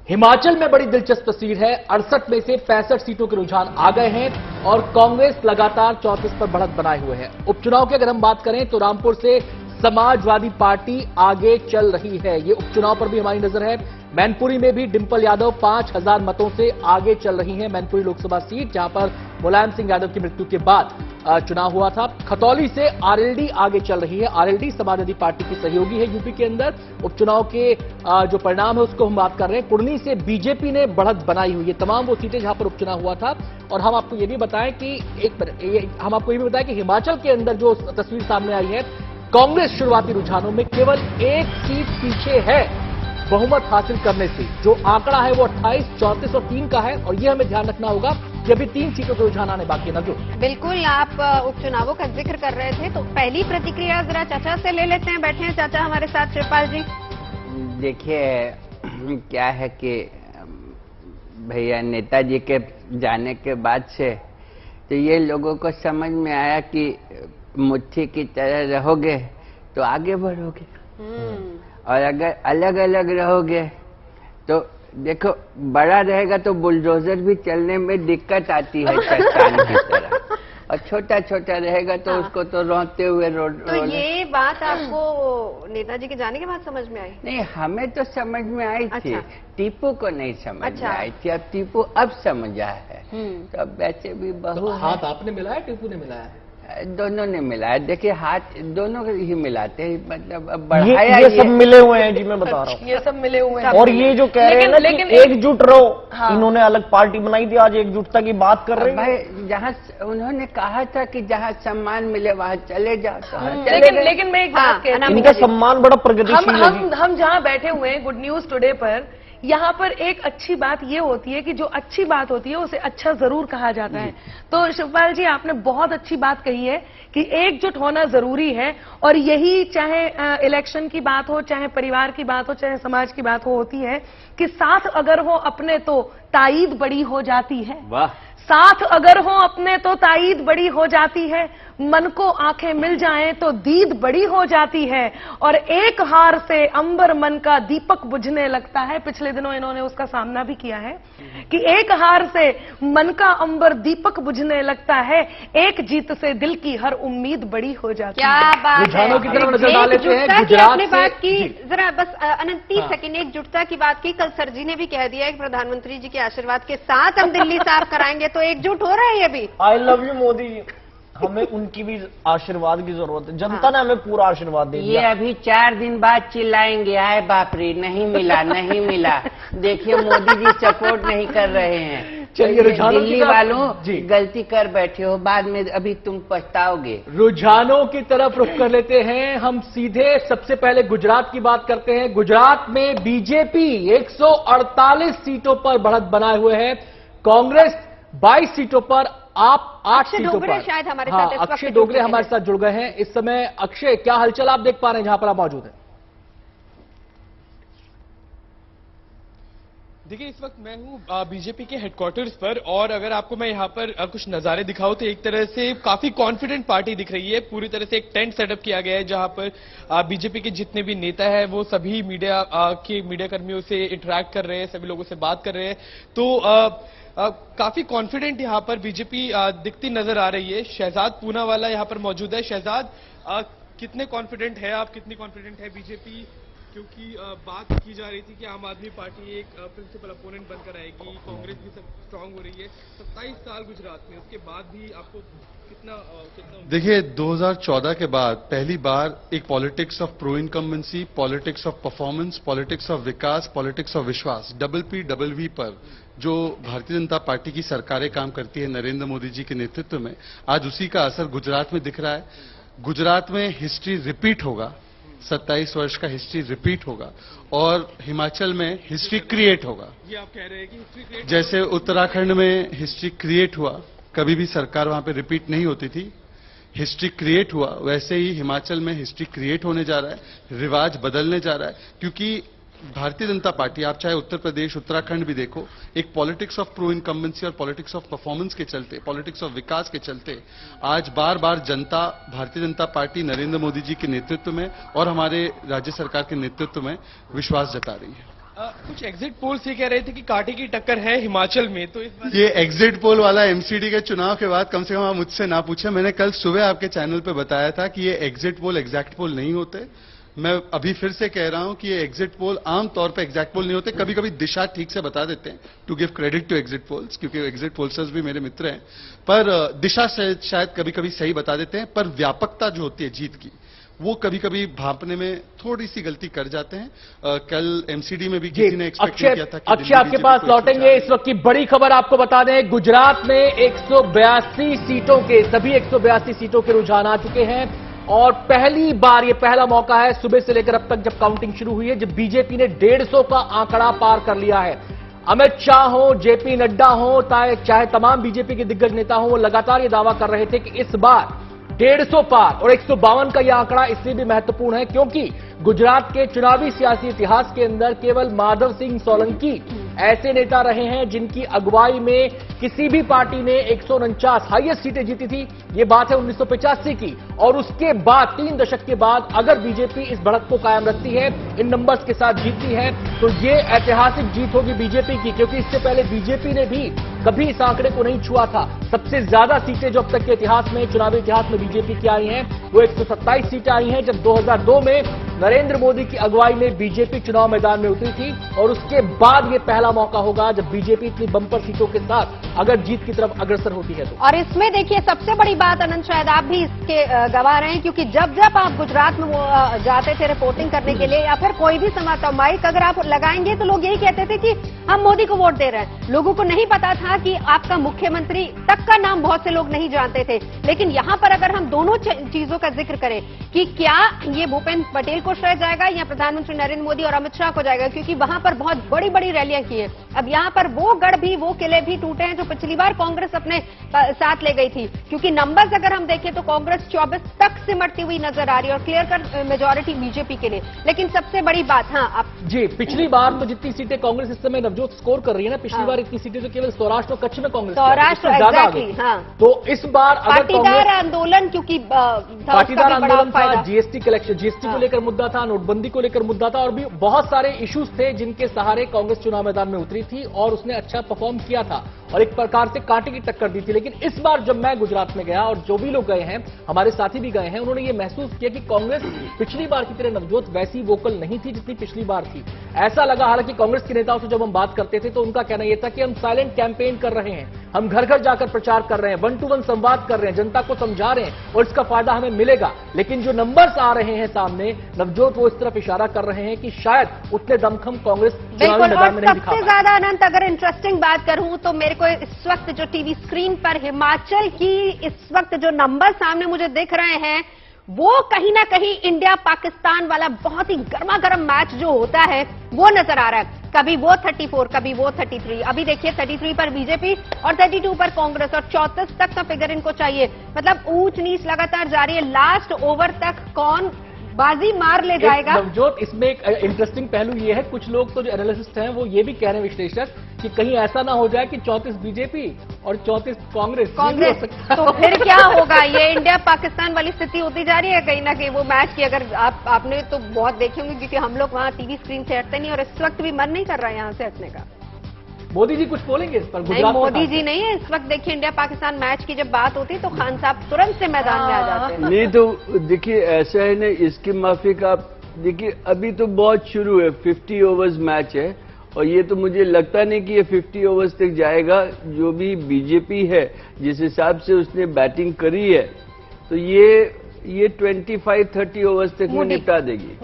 हिमाचल में बड़ी दिलचस्प तस्वीर है। 68 में से 65 सीटों के रुझान आ गए हैं और कांग्रेस लगातार 34 पर बढ़त बनाए हुए है। उपचुनाव की अगर हम बात करें तो रामपुर से समाजवादी पार्टी आगे चल रही है। ये उपचुनाव पर भी हमारी नजर है। मैनपुरी में भी डिंपल यादव 5000 मतों से आगे चल रही हैं। मैनपुरी लोकसभा सीट जहां पर मुलायम सिंह यादव की मृत्यु के बाद चुनाव हुआ था। खतौली से आरएलडी आगे चल रही है। आरएलडी समाजवादी पार्टी की सहयोगी है यूपी के अंदर। उपचुनाव के जो परिणाम है उसको हम बात कर रहे हैं। कुर्नी से बीजेपी ने बढ़त बनाई हुई है। तमाम वो सीटें जहां पर उपचुनाव हुआ था। और हम आपको ये भी बताएं कि हिमाचल के अंदर जो तस्वीर सामने आई है, कांग्रेस शुरुआती रुझानों में केवल एक सीट पीछे है बहुमत हासिल करने से। जो आंकड़ा है वो 28, 34 और 3 का है, और ये हमें ध्यान रखना होगा कि अभी 3 सीटों के रुझान आने बाकी है।
बिल्कुल, आप उपचुनावों का जिक्र कर रहे थे तो पहली प्रतिक्रिया जरा चाचा से ले लेते हैं। बैठे हैं चाचा हमारे साथ, शिवपाल जी।
देखिए, क्या है कि भैया नेताजी के जाने के बाद से तो ये लोगों को समझ में आया कि मुट्ठी की तरह रहोगे तो आगे बढ़ोगे, और अगर अलग अलग रहोगे तो देखो, बड़ा रहेगा तो बुलडोजर भी चलने में दिक्कत आती है चट्टान की तरह, और छोटा छोटा रहेगा तो उसको तो रोते हुए
तो ये बात आपको नेताजी के जाने के बाद समझ में आई?
नहीं, हमें तो समझ में आई थी। टीपू को नहीं समझ में आई थी। अब टीपू अब समझ आया है। तो अब वैसे भी बहु
हाथ आपने मिलाया, टीपू ने मिलाया?
दोनों ने मिलाया। देखिए, हाथ दोनों ही मिलाते हैं, मतलब अब
बढ़ाया। ये सब मिले हुए हैं जी, मैं बता रहा हूँ।
ये सब मिले हुए हैं।
और ये जो कह रहे हैं ना कि एकजुट रहो, इन्होंने अलग पार्टी बनाई थी, आज एकजुटता की बात कर रहे हैं।
भाई, जहाँ उन्होंने कहा था कि जहाँ सम्मान मिले वहाँ चले जाओ।
लेकिन मैं एक बात कहती हूँ,
इनका सम्मान बड़ा प्रगतिशील है।
हम जहाँ बैठे हुए हैं गुड न्यूज टुडे पर, यहाँ पर एक अच्छी बात ये होती है कि जो अच्छी बात होती है उसे अच्छा जरूर कहा जाता है। तो शिवपाल जी, आपने बहुत अच्छी बात कही है कि एकजुट होना जरूरी है, और यही चाहे इलेक्शन की बात हो, चाहे परिवार की बात हो, चाहे समाज की बात हो, होती है कि साथ अगर हो अपने तो ताईद बड़ी हो जाती है। वाह। साथ अगर हो अपने तो ताईद बड़ी हो जाती है। मन को आंखें मिल जाएं तो दीद बड़ी हो जाती है, और एक हार से अंबर मन का दीपक बुझने लगता है। पिछले दिनों इन्होंने उसका सामना भी किया है कि एक हार से मन का अंबर दीपक बुझने लगता है, एक जीत से दिल की हर उम्मीद बड़ी हो जाती है।
क्या बात है।
रुझानों की तरफ नजर डाल लेते हैं।
गुजरात से बात की, जरा बस अनंत 30 सेकंड एकजुटता की बात की। कल सर जी ने भी कह दिया कि प्रधानमंत्री जी के आशीर्वाद के साथ हम दिल्ली साफ कराएंगे, तो एकजुट हो रहा है ये भी।
I love you Modi ji. हमें उनकी भी आशीर्वाद की जरूरत है। जनता ने हमें पूरा आशीर्वाद दे दिया।
ये अभी 4 दिन बाद चिल्लाएंगे, आए बाप रे, नहीं मिला, नहीं मिला। देखिए, मोदी जी सपोर्ट नहीं कर रहे हैं।
चलिए,
दिल्ली वालों गलती कर बैठे हो, बाद में अभी तुम पछताओगे।
रुझानों की तरफ रुख कर लेते हैं हम सीधे। सबसे पहले गुजरात की बात करते हैं। गुजरात में बीजेपी 148 सीटों पर बढ़त बनाए हुए है। कांग्रेस 22 सीटों पर, आप 8 सीटों पर।
शायद हमारे
हाँ,
साथ इस वक्त
अक्षय डोगरे हमारे साथ जुड़ गए हैं इस समय। अक्षय, क्या हलचल आप देख पा रहे हैं जहां पर आप मौजूद हैं?
देखिए, इस वक्त मैं हूं बीजेपी के हेडक्वार्टर्स पर, और अगर आपको मैं यहां पर कुछ नजारे दिखाऊं तो एक तरह से काफी कॉन्फिडेंट पार्टी दिख रही है। पूरी तरह से एक टेंट सेटअप किया गया है जहां पर बीजेपी के जितने भी नेता हैं वो सभी मीडिया कर्मियों से इंटरेक्ट कर रहे हैं, सभी लोगों से बात कर रहे हैं। तो काफी कॉन्फिडेंट यहां पर बीजेपी दिखती नजर आ रही है। शहजाद पूनावाला यहां पर मौजूद है। शहजाद, कितने कॉन्फिडेंट है आप, कितनी कॉन्फिडेंट है बीजेपी? क्योंकि बात की जा रही थी कि आम आदमी पार्टी एक प्रिंसिपल अपोनेंट बनकर आएगी, कांग्रेस भी सब स्ट्रांग हो रही है। 27 साल गुजरात में, उसके बाद भी आपको कितना
देखिए, 2014 के बाद पहली बार एक politics of pro incumbency, politics of performance, politics of Vikas, politics of विश्वास, PPV पर जो भारतीय जनता पार्टी की सरकारें काम करती है नरेंद्र मोदी जी के नेतृत्व में, आज उसी का असर गुजरात में दिख रहा है। गुजरात में हिस्ट्री रिपीट होगा, 27 वर्ष का हिस्ट्री रिपीट होगा, और हिमाचल में हिस्ट्री क्रिएट होगा।
ये आप कह रहे हैं कि हिस्ट्री क्रिएट,
जैसे उत्तराखंड में हिस्ट्री क्रिएट हुआ, कभी भी सरकार वहां पे रिपीट नहीं होती थी, हिस्ट्री क्रिएट हुआ, वैसे ही हिमाचल में हिस्ट्री क्रिएट होने जा रहा है, रिवाज बदलने जा रहा है। क्योंकि भारतीय जनता पार्टी, आप चाहे उत्तर प्रदेश, उत्तराखंड भी देखो, एक पॉलिटिक्स ऑफ प्रो इनकम्बेंसी और पॉलिटिक्स ऑफ परफॉर्मेंस के चलते, पॉलिटिक्स ऑफ विकास के चलते आज बार बार जनता भारतीय जनता पार्टी नरेंद्र मोदी जी के नेतृत्व में और हमारे राज्य सरकार के नेतृत्व में विश्वास जता रही है।
कुछ एग्जिट पोल्स ये कह रहे थे कि कांटे की टक्कर है हिमाचल में, तो इस बार
ये एग्जिट पोल वाला एमसीडी के चुनाव के बाद कम से कम आप मुझसे ना पूछे। मैंने कल सुबह आपके चैनल पे बताया था कि ये एग्जिट पोल एग्जैक्ट पोल नहीं होते। मैं अभी फिर से कह रहा हूं कि ये एग्जिट पोल आमतौर पे एग्जैक्ट पोल नहीं होते, कभी कभी दिशा ठीक से बता देते हैं, to give credit to exit polls, क्योंकि एग्जिट पोल्सर्स भी मेरे मित्र हैं, पर दिशा से शायद कभी कभी सही बता देते हैं, पर व्यापकता जो होती है जीत की, वो कभी कभी भांपने में थोड़ी सी गलती कर जाते हैं। कल एमसीडी में भी किसी ने एक्सपेक्ट किया था कि
अक्षय आपके पास लौटेंगे। इस वक्त की बड़ी खबर आपको बता दें, गुजरात में 182 सीटों के, सभी 182 सीटों के रुझान आ चुके हैं, और पहली बार, ये पहला मौका है सुबह से लेकर अब तक जब काउंटिंग शुरू हुई है, जब बीजेपी ने 150 का आंकड़ा पार कर लिया है। अमित शाह हो, जेपी नड्डा हो, चाहे तमाम बीजेपी के दिग्गज नेता हो, वो लगातार ये दावा कर रहे थे कि इस बार 150 पार, और 152 का यह आंकड़ा इसलिए भी महत्वपूर्ण है क्योंकि गुजरात के चुनावी सियासी इतिहास के अंदर केवल माधव सिंह सोलंकी ऐसे नेता रहे हैं जिनकी अगुवाई में किसी भी पार्टी ने 149 हाईएस्ट सीटें जीती थी। ये बात है 1985 की, और उसके बाद 3 दशक के बाद अगर बीजेपी इस बढ़त को कायम रखती है, इन नंबर्स के साथ जीतती है, तो ये ऐतिहासिक जीत होगी बीजेपी की, क्योंकि इससे पहले बीजेपी ने भी कभी इस आंकड़े को नहीं छुआ था। सबसे ज्यादा सीटें जो अब तक के इतिहास में, चुनावी इतिहास में बीजेपी की आई हैं, वो 127 सीटें आई हैं, जब 2002 में नरेंद्र मोदी की अगुवाई में बीजेपी चुनाव मैदान में उतरी थी, और उसके बाद ये पहला मौका होगा जब बीजेपी इतनी बंपर सीटों के साथ अगर जीत की तरफ अग्रसर होती है तो।
और इसमें देखिए सबसे बड़ी बात, अनंत, शायद आप भी इसके गवाह रहे हैं, क्योंकि जब जब आप गुजरात में जाते थे रिपोर्टिंग करने के लिए, या फिर कोई भी समाचार माइक अगर आप लगाएंगे तो लोग यही कहते थे कि हम मोदी को वोट दे रहे हैं। लोगों को नहीं पता था कि आपका मुख्यमंत्री तक का नाम बहुत से लोग नहीं जानते थे। लेकिन यहां पर अगर हम दोनों चीजों का जिक्र करें कि क्या ये भूपेंद्र पटेल को श्रेय जाएगा या प्रधानमंत्री नरेंद्र मोदी और अमित शाह को जाएगा, क्योंकि वहां पर बहुत बड़ी बड़ी रैलियां की है। अब यहां पर वो गढ़ भी, वो किले भी टूटे हैं जो पिछली बार कांग्रेस अपने साथ ले गई थी, क्योंकि नंबर्स अगर हम देखें तो कांग्रेस 24 तक सिमटती हुई नजर आ रही है और क्लियर कट मेजोरिटी बीजेपी के लिए। लेकिन सबसे बड़ी बात, हाँ आप
जी, पिछली बार तो जितनी सीटें कांग्रेस इस समय नवजोत स्कोर कर रही है ना, पिछली बार इतनी सीटें तो केवल सौराष्ट्र और कच्छ में कांग्रेस,
सौराष्ट्र एग्जैक्टली, हाँ।
तो इस बार
पाटीदार आंदोलन, क्योंकि
पाटीदार आंदोलन था, जीएसटी कलेक्शन, जीएसटी को लेकर मुद्दा था, नोटबंदी को लेकर मुद्दा था, और भी बहुत सारे इश्यूज थे जिनके सहारे कांग्रेस चुनाव मैदान में उतरी थी और उसने अच्छा परफॉर्म किया था और एक प्रकार से कांटे की टक्कर दी थी। लेकिन इस बार जब मैं गुजरात में गया और जो भी लोग गए हैं, हमारे साथी भी गए हैं, उन्होंने ये महसूस किया कि कांग्रेस पिछली बार की तरह नवजोत वैसी वोकल नहीं थी जितनी पिछली बार थी। ऐसा लगा, हालांकि कांग्रेस के नेताओं से जब हम बात करते थे तो उनका कहना यह था कि हम साइलेंट कैंपेन कर रहे हैं, हम घर घर जाकर प्रचार कर रहे हैं, 1 to 1 संवाद कर रहे हैं, जनता को समझा रहे हैं और इसका फायदा हमें मिलेगा। लेकिन जो नंबर्स आ रहे हैं सामने, नवजोत वो इस तरफ इशारा कर रहे हैं कि शायद उतने दमखम कांग्रेस चुनावी मैदान में नहीं दिखा पाई।
सबसे ज्यादा अनंत अगर इंटरेस्टिंग बात करूं तो मेरे को इस वक्त जो टीवी स्क्रीन पर हिमाचल की इस वक्त जो नंबर सामने मुझे दिख रहे हैं, वो कहीं ना कहीं इंडिया पाकिस्तान वाला बहुत ही गर्मा गर्म मैच जो होता है वो नजर आ रहा है। कभी वो 34, कभी वो 33। अभी देखिए 33 पर बीजेपी और 32 पर कांग्रेस और 34 तक का फिगर इनको चाहिए। मतलब ऊंच नीच लगातार जारी है। लास्ट ओवर तक कौन बाजी मार ले जाएगा।
नवजोत, इसमें एक इंटरेस्टिंग पहलू ये है, कुछ लोग तो जो एनालिस्ट हैं वो ये भी कह रहे हैं, विश्लेषक, कि कहीं ऐसा ना हो जाए कि 34 बीजेपी और 34 कांग्रेस
तो फिर क्या होगा। ये इंडिया पाकिस्तान वाली स्थिति होती जा रही है कहीं ना कहीं। वो मैच की अगर आपने तो बहुत देखे होंगे, क्योंकि हम लोग वहाँ टीवी स्क्रीन से हटते नहीं और इस वक्त भी मन नहीं कर रहा है यहाँ से हटने का।
मोदी जी कुछ बोलेंगे इस पर?
नहीं, मोदी जी नहीं है इस वक्त। देखिए इंडिया पाकिस्तान मैच की जब बात होती है तो खान साहब तुरंत से मैदान में आ जाते हैं।
नहीं तो देखिए ऐसा है ना, इसकी माफी का देखिए अभी तो बहुत शुरू है, 50 ओवर्स मैच है और ये तो मुझे लगता नहीं कि ये 50 ओवर्स तक जाएगा। जो भी बीजेपी है जिस हिसाब से उसने बैटिंग करी है तो ये 25-30 ओवर्स तक में निपटा देगी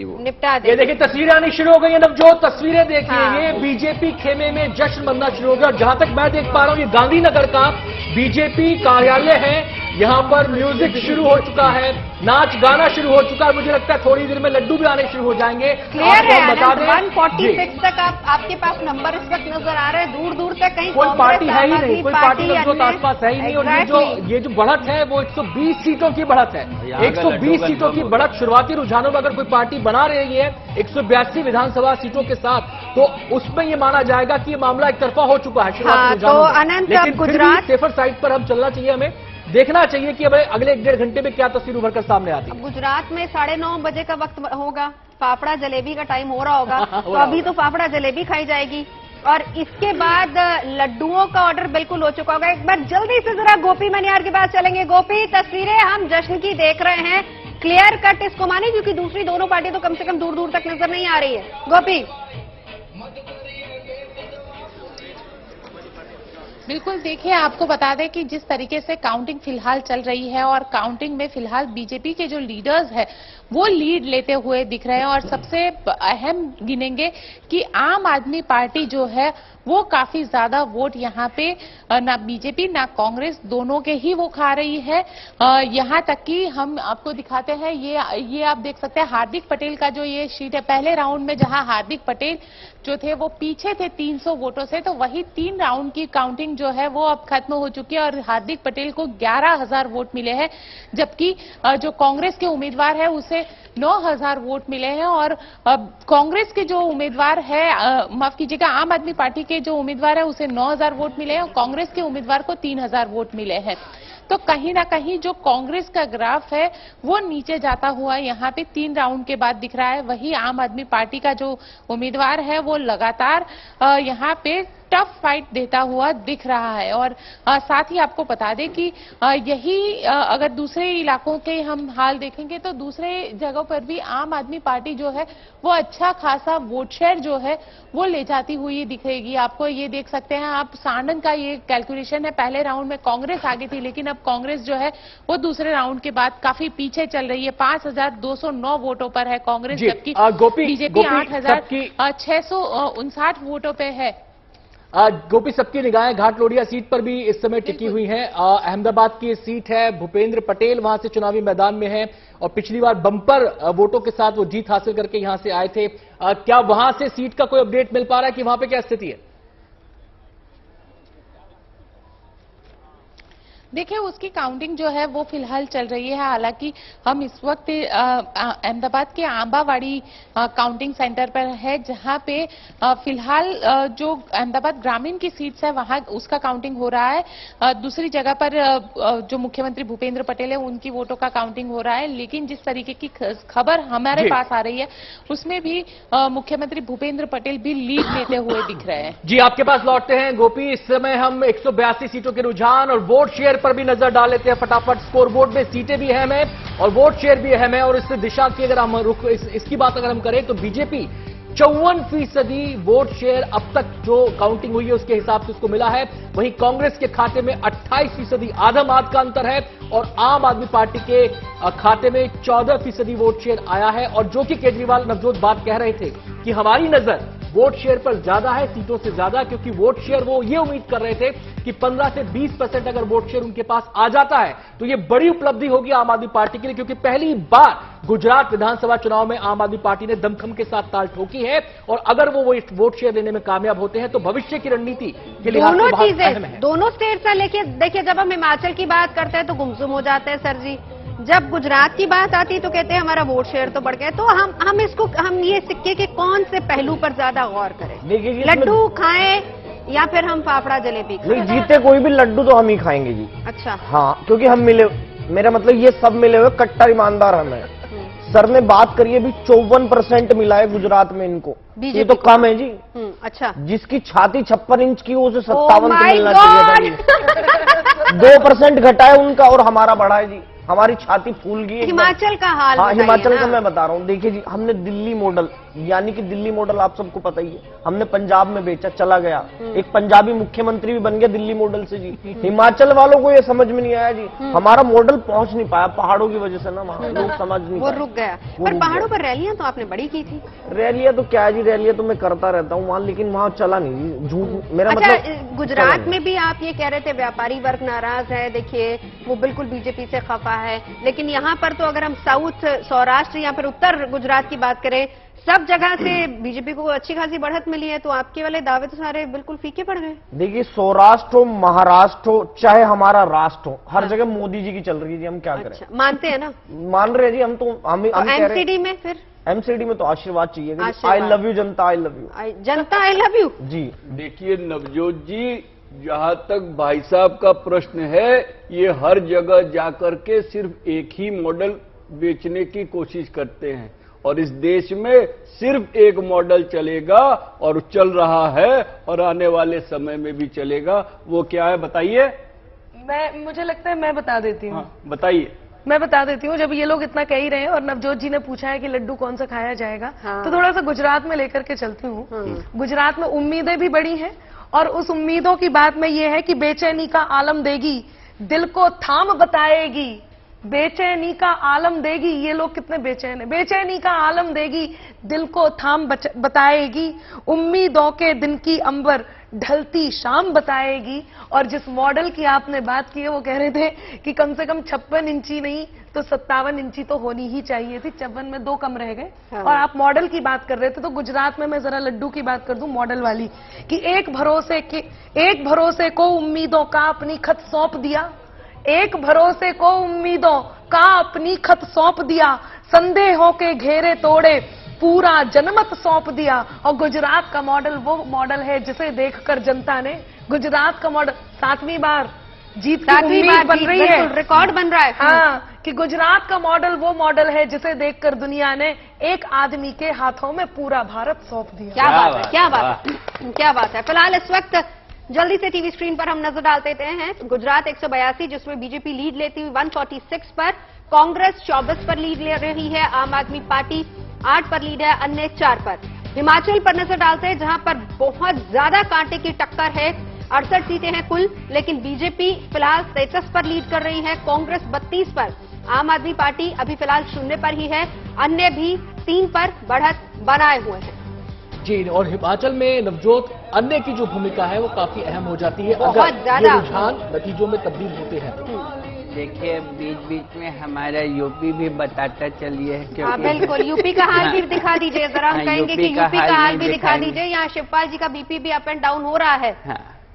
वो निपटा देगी।
ये देखिए तस्वीरें आनी शुरू हो गई हैं नवजोत, तस्वीरें देखिए। ये बीजेपी खेमे में जश्न मनना शुरू हो गया और जहां तक मैं देख पा रहा हूं ये गांधीनगर का बीजेपी कार्यालय है। यहां पर म्यूजिक शुरू हो चुका है, नाच गाना शुरू हो चुका है। मुझे लगता है थोड़ी देर में लड्डू भी आने शुरू हो जाएंगे।
क्लियर है,
बता दें
146 तक आपके पास नंबर इस वक्त नजर आ रहे हैं। दूर दूर तक कहीं
कोई पार्टी है ही नहीं, कोई पार्टी नवजोत आसपास है ही नहीं। और ये जो बढ़त है वो 120 सीटों की बढ़त है। 120 सीटों की बढ़त शुरुआती रुझानों में अगर कोई पार्टी बना रही है 182 विधानसभा सीटों के साथ, तो उसमें ये माना जाएगा कि ये मामला एक तरफा हो चुका है शुरुआती रुझानों में। लेकिन गुजरात सेफर साइड पर हम चलना चाहिए, हमें देखना चाहिए कि अब अगले 1-1.5 घंटे में क्या तस्वीर उभर कर सामने आती है।
गुजरात में 9:30 बजे का वक्त होगा, फाफड़ा जलेबी का टाइम हो रहा होगा। तो अभी तो फाफड़ा जलेबी खाई जाएगी और इसके बाद लड्डुओं का ऑर्डर बिल्कुल हो चुका होगा। एक बार जल्दी से जरा गोपी मनियार के पास चलेंगे। गोपी, तस्वीरें हम जश्न की देख रहे हैं, क्लियर कट इसको माने, क्योंकि दूसरी दोनों पार्टी तो कम से कम दूर दूर तक नजर नहीं आ रही है। गोपी,
बिल्कुल देखिए, आपको बता दें कि जिस तरीके से काउंटिंग फिलहाल चल रही है और काउंटिंग में फिलहाल बीजेपी के जो लीडर्स हैं वो लीड लेते हुए दिख रहे हैं और सबसे अहम गिनेंगे कि आम आदमी पार्टी जो है वो काफी ज्यादा वोट यहाँ पे ना बीजेपी ना कांग्रेस दोनों के ही वो खा रही है। यहाँ तक कि हम आपको दिखाते हैं, ये आप देख सकते हैं हार्दिक पटेल का जो ये शीट है, पहले राउंड में जहां हार्दिक पटेल जो थे वो पीछे थे 300 वोटों से, तो वही 3 राउंड की काउंटिंग जो है वो अब खत्म हो चुकी है और हार्दिक पटेल को 11,000 वोट मिले हैं, जबकि जो कांग्रेस के उम्मीदवार है उसे 9,000 वोट मिले हैं। और कांग्रेस के जो उम्मीदवार है, माफ कीजिएगा, आम आदमी पार्टी के जो उम्मीदवार है उसे 9,000 वोट मिले हैं और कांग्रेस के उम्मीदवार को 3,000 वोट मिले हैं। तो कहीं ना कहीं जो कांग्रेस का ग्राफ है वो नीचे जाता हुआ यहाँ पे 3 राउंड के बाद दिख रहा है। वही आम आदमी पार्टी का जो उम्मीदवार है वो लगातार यहाँ पे टफ फाइट देता हुआ दिख रहा है। और साथ ही आपको बता दें कि यही अगर दूसरे इलाकों के हम हाल देखेंगे तो दूसरे जगहों पर भी आम आदमी पार्टी जो है वो अच्छा खासा वोट शेयर जो है वो ले जाती हुई दिखेगी। आपको ये देख सकते हैं आप, साणंद का ये कैलकुलेशन है, पहले राउंड में कांग्रेस आगे थी लेकिन अब कांग्रेस जो है वो दूसरे राउंड के बाद काफी पीछे चल रही है। 5,209 वोटों पर है कांग्रेस, जबकि बीजेपी 8,659 वोटों पे है।
गोपी, सबकी निगाहें घाट लोडिया सीट पर भी इस समय टिकी हुई हैं। अहमदाबाद की सीट है, भूपेंद्र पटेल वहां से चुनावी मैदान में है और पिछली बार बम्पर वोटों के साथ वो जीत हासिल करके यहां से आए थे। क्या वहां से सीट का कोई अपडेट मिल पा रहा है कि वहां पे क्या स्थिति है?
देखिए, उसकी काउंटिंग जो है वो फिलहाल चल रही है। हालांकि हम इस वक्त अहमदाबाद के आंबावाड़ी काउंटिंग सेंटर पर है, जहां पे फिलहाल जो अहमदाबाद ग्रामीण की सीट्स है वहां उसका काउंटिंग हो रहा है। दूसरी जगह पर जो मुख्यमंत्री भूपेंद्र पटेल है उनकी वोटों का काउंटिंग हो रहा है। लेकिन जिस तरीके की खबर हमारे पास आ रही है उसमें भी मुख्यमंत्री भूपेंद्र पटेल भी लीड लेते हुए दिख रहे हैं।
जी, आपके पास लौटते हैं गोपी। इस समय हम 182 सीटों के रुझान और वोट शेयर पर भी नजर डाल लेते हैं फटाफट। स्कोर बोर्ड में सीटें भी अहम है और वोट शेयर भी अहम है और इस दिशा की अगर हम इसकी बात अगर हम करें तो बीजेपी 54% वोट शेयर अब तक जो काउंटिंग हुई है उसके हिसाब से उसको मिला है। वहीं कांग्रेस के खाते में 28%, आधा-आध का अंतर है और आम आदमी पार्टी के खाते में 14% वोट शेयर आया है। और जो कि केजरीवाल नवजोत बात कह रहे थे कि हमारी नजर वोट शेयर पर ज्यादा है, सीटों से ज्यादा, क्योंकि वोट शेयर वो ये उम्मीद कर रहे थे कि 15 से 20% अगर वोट शेयर उनके पास आ जाता है तो ये बड़ी उपलब्धि होगी आम आदमी पार्टी के लिए, क्योंकि पहली बार गुजरात विधानसभा चुनाव में आम आदमी पार्टी ने दमखम के साथ ताल ठोकी है, और अगर वो वोट शेयर लेने में कामयाब होते हैं तो भविष्य की रणनीति के लिहाज से बहुत अहम है।
दोनों स्टेट से लेके देखिए, जब हम हिमाचल की बात करते हैं तो गुमसुम हो जाते हैं सर जी, जब गुजरात की बात आती है तो कहते हैं हमारा वोट शेयर तो बढ़ गया। तो हम ये सिक्के के कौन से पहलू पर ज्यादा गौर करें, लड्डू खाएं या फिर हम फाफड़ा जलेबी खाएं?
नहीं, जीते कोई भी लड्डू तो हम ही खाएंगे जी।
अच्छा,
हाँ, क्योंकि हम मिले, मेरा मतलब ये सब मिले हुए कट्टर ईमानदार हम हैं। सर ने बात करी है, अभी 54% मिला है गुजरात में इनको, ये तो कम है जी।
अच्छा,
जिसकी छाती 56 इंच की उसे 57 मिलना चाहिए था। 2% घटा है उनका और हमारा बढ़ा है जी। हमारी छाती फूल गई।
हिमाचल का हाल,
हाँ, हिमाचल का मैं बता रहा हूँ। देखिए जी, हमने दिल्ली मॉडल, यानी कि दिल्ली मॉडल आप सबको पता ही है, हमने पंजाब में बेचा, चला गया, एक पंजाबी मुख्यमंत्री भी बन गया दिल्ली मॉडल से जी। हिमाचल वालों को ये समझ में नहीं आया जी, हमारा मॉडल पहुंच नहीं पाया पहाड़ों की वजह से ना, वहाँ लोग समझ नहीं
वो रुक गया। पर पहाड़ों पर रैलियां तो आपने बड़ी की थी।
रैलियां तो क्या है जी, रैलियां तो मैं करता रहता हूँ वहाँ, लेकिन वहाँ चला नहीं, झूठ मेरा मतलब।
गुजरात में भी आप ये कह रहे थे व्यापारी वर्ग नाराज है, देखिए वो बिल्कुल बीजेपी से खफा है, लेकिन यहाँ पर तो अगर हम साउथ, सौराष्ट्र या फिर उत्तर गुजरात की बात करें, सब जगह से बीजेपी को अच्छी खासी बढ़त मिली है, तो आपके वाले दावे तो सारे बिल्कुल फीके पड़ गए।
देखिए, सौराष्ट्र हो, महाराष्ट्र हो, चाहे हमारा राष्ट्र हो, हर जगह मोदी जी की चल रही है जी, हम क्या करें।
मानते हैं ना?
मान रहे हैं जी, हम तो हम
एमसीडी में, फिर
एमसीडी में तो आशीर्वाद चाहिए। I love you Janata, I love you
Janata, I love you
जी।
देखिए नवजोत जी, जहां तक भाई साहब का प्रश्न है, ये हर जगह जाकर के सिर्फ एक ही मॉडल बेचने की कोशिश करते हैं, और इस देश में सिर्फ एक मॉडल चलेगा और चल रहा है और आने वाले समय में भी चलेगा। वो क्या है बताइए?
मुझे लगता है मैं बता देती हूँ।
बताइए।
मैं बता देती हूँ। जब ये लोग इतना कह ही रहे हैं और नवजोत जी ने पूछा है कि लड्डू कौन सा खाया जाएगा, तो थोड़ा सा गुजरात में लेकर के चलती हूँ। गुजरात में उम्मीदें भी बड़ी हैं, और उस उम्मीदों की बात में ये है कि बेचैनी का आलम देगी, दिल को थाम बताएगी, बेचैनी का आलम देगी। ये लोग कितने बेचैन हैं। बेचैनी का आलम देगी, दिल को थाम बताएगी, उम्मीदों के दिन की अंबर ढलती शाम बताएगी। और जिस मॉडल की आपने बात की है, वो कह रहे थे कि कम से कम 56 इंची नहीं तो 57 इंची तो होनी ही चाहिए थी, 54 में 2 कम रह गए। और आप मॉडल की बात कर रहे थे, तो गुजरात में मैं जरा लड्डू की बात कर दूं, मॉडल वाली, कि एक भरोसे को उम्मीदों का अपनी खत सौंप दिया, एक भरोसे को उम्मीदों का अपनी खत सौंप दिया, संदेहों के घेरे तोड़े पूरा जनमत सौंप दिया। और गुजरात का मॉडल वो मॉडल है जिसे देखकर जनता ने, गुजरात का मॉडल 7वीं बार जीत की उम्मीद बन रही है,
रिकॉर्ड बन रहा है।
हाँ, कि गुजरात का मॉडल वो मॉडल है जिसे देखकर दुनिया ने एक आदमी के हाथों में पूरा भारत सौंप दिया।
क्या बात है, क्या बात है, क्या बात है। फिलहाल इस वक्त जल्दी से टीवी स्क्रीन पर हम नजर डालते हैं। गुजरात 182 जिसमें बीजेपी लीड लेती हुई 146 पर, कांग्रेस 24 पर लीड ले रही है, आम आदमी पार्टी 8 पर लीड है, अन्य 4 पर। हिमाचल पर नजर डालते हैं जहां पर बहुत ज्यादा कांटे की टक्कर है, 68 सीटें हैं कुल, लेकिन बीजेपी फिलहाल 33 पर लीड कर रही है, कांग्रेस 32 पर, आम आदमी पार्टी अभी फिलहाल 0 पर ही है, अन्य भी 3 पर बढ़त बनाए हुए हैं।
जी, और हिमाचल में नवजोत अन्य की जो भूमिका है वो काफी अहम हो जाती है
बहुत
अगर
ज्यादा।
ये रुझान नतीजों में तब्दील होते हैं।
देखिए, बीच बीच में हमारा यूपी भी बताता चलिए,
हाँ बिल्कुल, यूपी का हाल भी दिखा दीजिए जरा। हम कहेंगे कि यूपी का हाल भी दिखा दीजिए। यहाँ शिवपाल जी का बीपी भी अप एंड डाउन हो रहा है।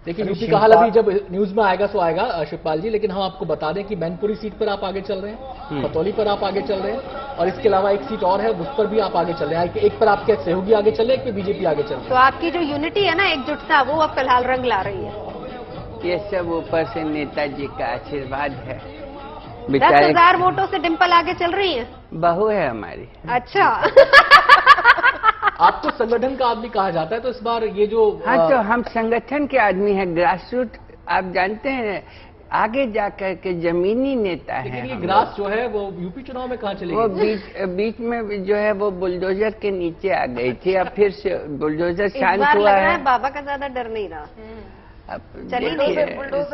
देखिए, यूपी का हाल अभी जब न्यूज में आएगा सो आएगा शिवपाल जी, लेकिन हम आपको बता दें कि मैनपुरी सीट पर आप आगे चल रहे हैं, खतौली पर आप आगे चल रहे हैं, और इसके अलावा एक सीट और है उस पर भी आप आगे चल रहे हैं। एक पर आपके सहयोगी आगे चल रहे हैं, एक पे बीजेपी आगे चल रही है।
तो आपकी जो यूनिटी है ना, एकजुटता, वो अब फिलहाल रंग ला रही है।
ये सब ऊपर से नेताजी का आशीर्वाद है।
10,000 वोटों से डिम्पल आगे चल रही है।
बहू है हमारी।
अच्छा।
आपको संगठन का आदमी कहा जाता है, तो इस बार ये जो
हाँ, तो हम संगठन के आदमी हैं, ग्रास रूट आप जानते हैं, आगे जाकर के जमीनी नेता है।
लेकिन ये ग्रास जो है वो यूपी चुनाव में कहाँ चलेगी?
वो बीच में जो है वो बुलडोजर के नीचे आ गई थी, अब फिर से बुलडोजर शांत हुआ है।
बाबा का ज्यादा डर नहीं रहा।
अब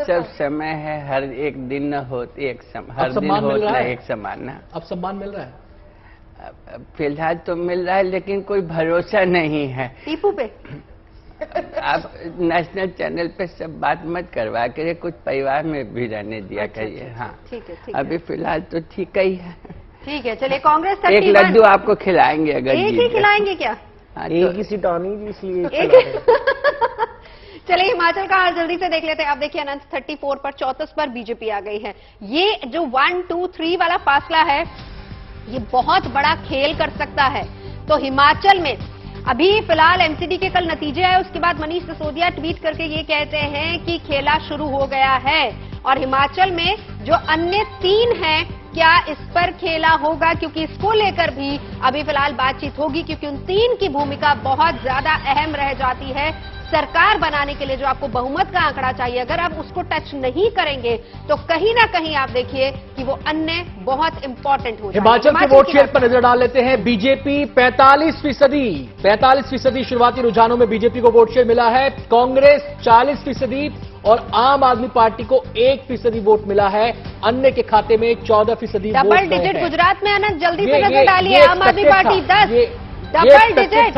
सब समय है, हर एक दिन न होती एक हर दिन होता है एक समान ना।
अब सम्मान मिल रहा है?
फिलहाल तो मिल रहा है लेकिन कोई भरोसा नहीं है।
टीपू पे
आप नेशनल चैनल पे सब बात मत करवा के कुछ परिवार में भी रहने दिया करिए। हाँ
ठीक है
अभी फिलहाल तो ठीक ही है।
ठीक है, चलिए कांग्रेस 31
एक लड्डू आपको खिलाएंगे अगर
एक ही खिलाएंगे क्या?
हाँ,
एक ही सीट आनी जी इसलिए
चलिए हिमाचल का हाल जल्दी से देख लेते हैं। आप देखिए अनंत 34 पर 34 पर बीजेपी आ गई है। ये जो 1, 2, 3 वाला फासला है ये बहुत बड़ा खेल कर सकता है। तो हिमाचल में अभी फिलहाल एमसीडी के कल नतीजे आए, उसके बाद मनीष सिसोदिया ट्वीट करके ये कहते हैं कि खेला शुरू हो गया है और हिमाचल में जो अन्य 3 हैं क्या इस पर खेला होगा, क्योंकि इसको लेकर भी अभी फिलहाल बातचीत होगी, क्योंकि उन 3 की भूमिका बहुत ज्यादा अहम रह जाती है सरकार बनाने के लिए। जो आपको बहुमत का आंकड़ा चाहिए, अगर आप उसको टच नहीं करेंगे तो कहीं ना कहीं आप देखिए कि वो अन्य बहुत इंपॉर्टेंट हो जाएंगे।
हिमाचल के वोट शेयर पर नजर डाल लेते हैं। बीजेपी 45% शुरुआती रुझानों में बीजेपी को वोट शेयर मिला है। कांग्रेस 40% और आम आदमी पार्टी को 1% वोट मिला है। अन्य के खाते में 14%
डबल डिजिट गुजरात में आनंद जल्दी से नजर डालिए। आम आदमी पार्टी 10, डबल डिजिट,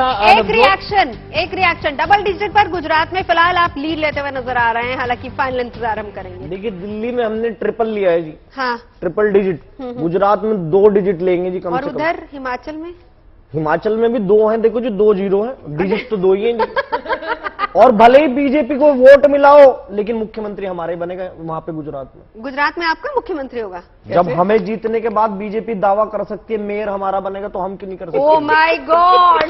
एक रिएक्शन डबल डिजिट पर गुजरात में फिलहाल आप लीड लेते हुए नजर आ रहे हैं। हालांकि फाइनल इंतजार हम करेंगे।
देखिए दिल्ली में हमने ट्रिपल लिया है जी।
हाँ
ट्रिपल डिजिट। गुजरात में 2 डिजिट लेंगे जी कम से कम।
और उधर हिमाचल में?
हिमाचल में भी 2 हैं। देखो जी 2 0 हैं, डिजिट तो 2 ही हैं जी। और भले ही बीजेपी को वोट मिला हो लेकिन मुख्यमंत्री हमारा ही बनेगा वहां पे गुजरात में।
गुजरात में आपका मुख्यमंत्री होगा?
जब हमें जीतने के बाद बीजेपी दावा कर सकती है मेयर हमारा बनेगा तो हम क्यों नहीं कर सकते?
Oh my God.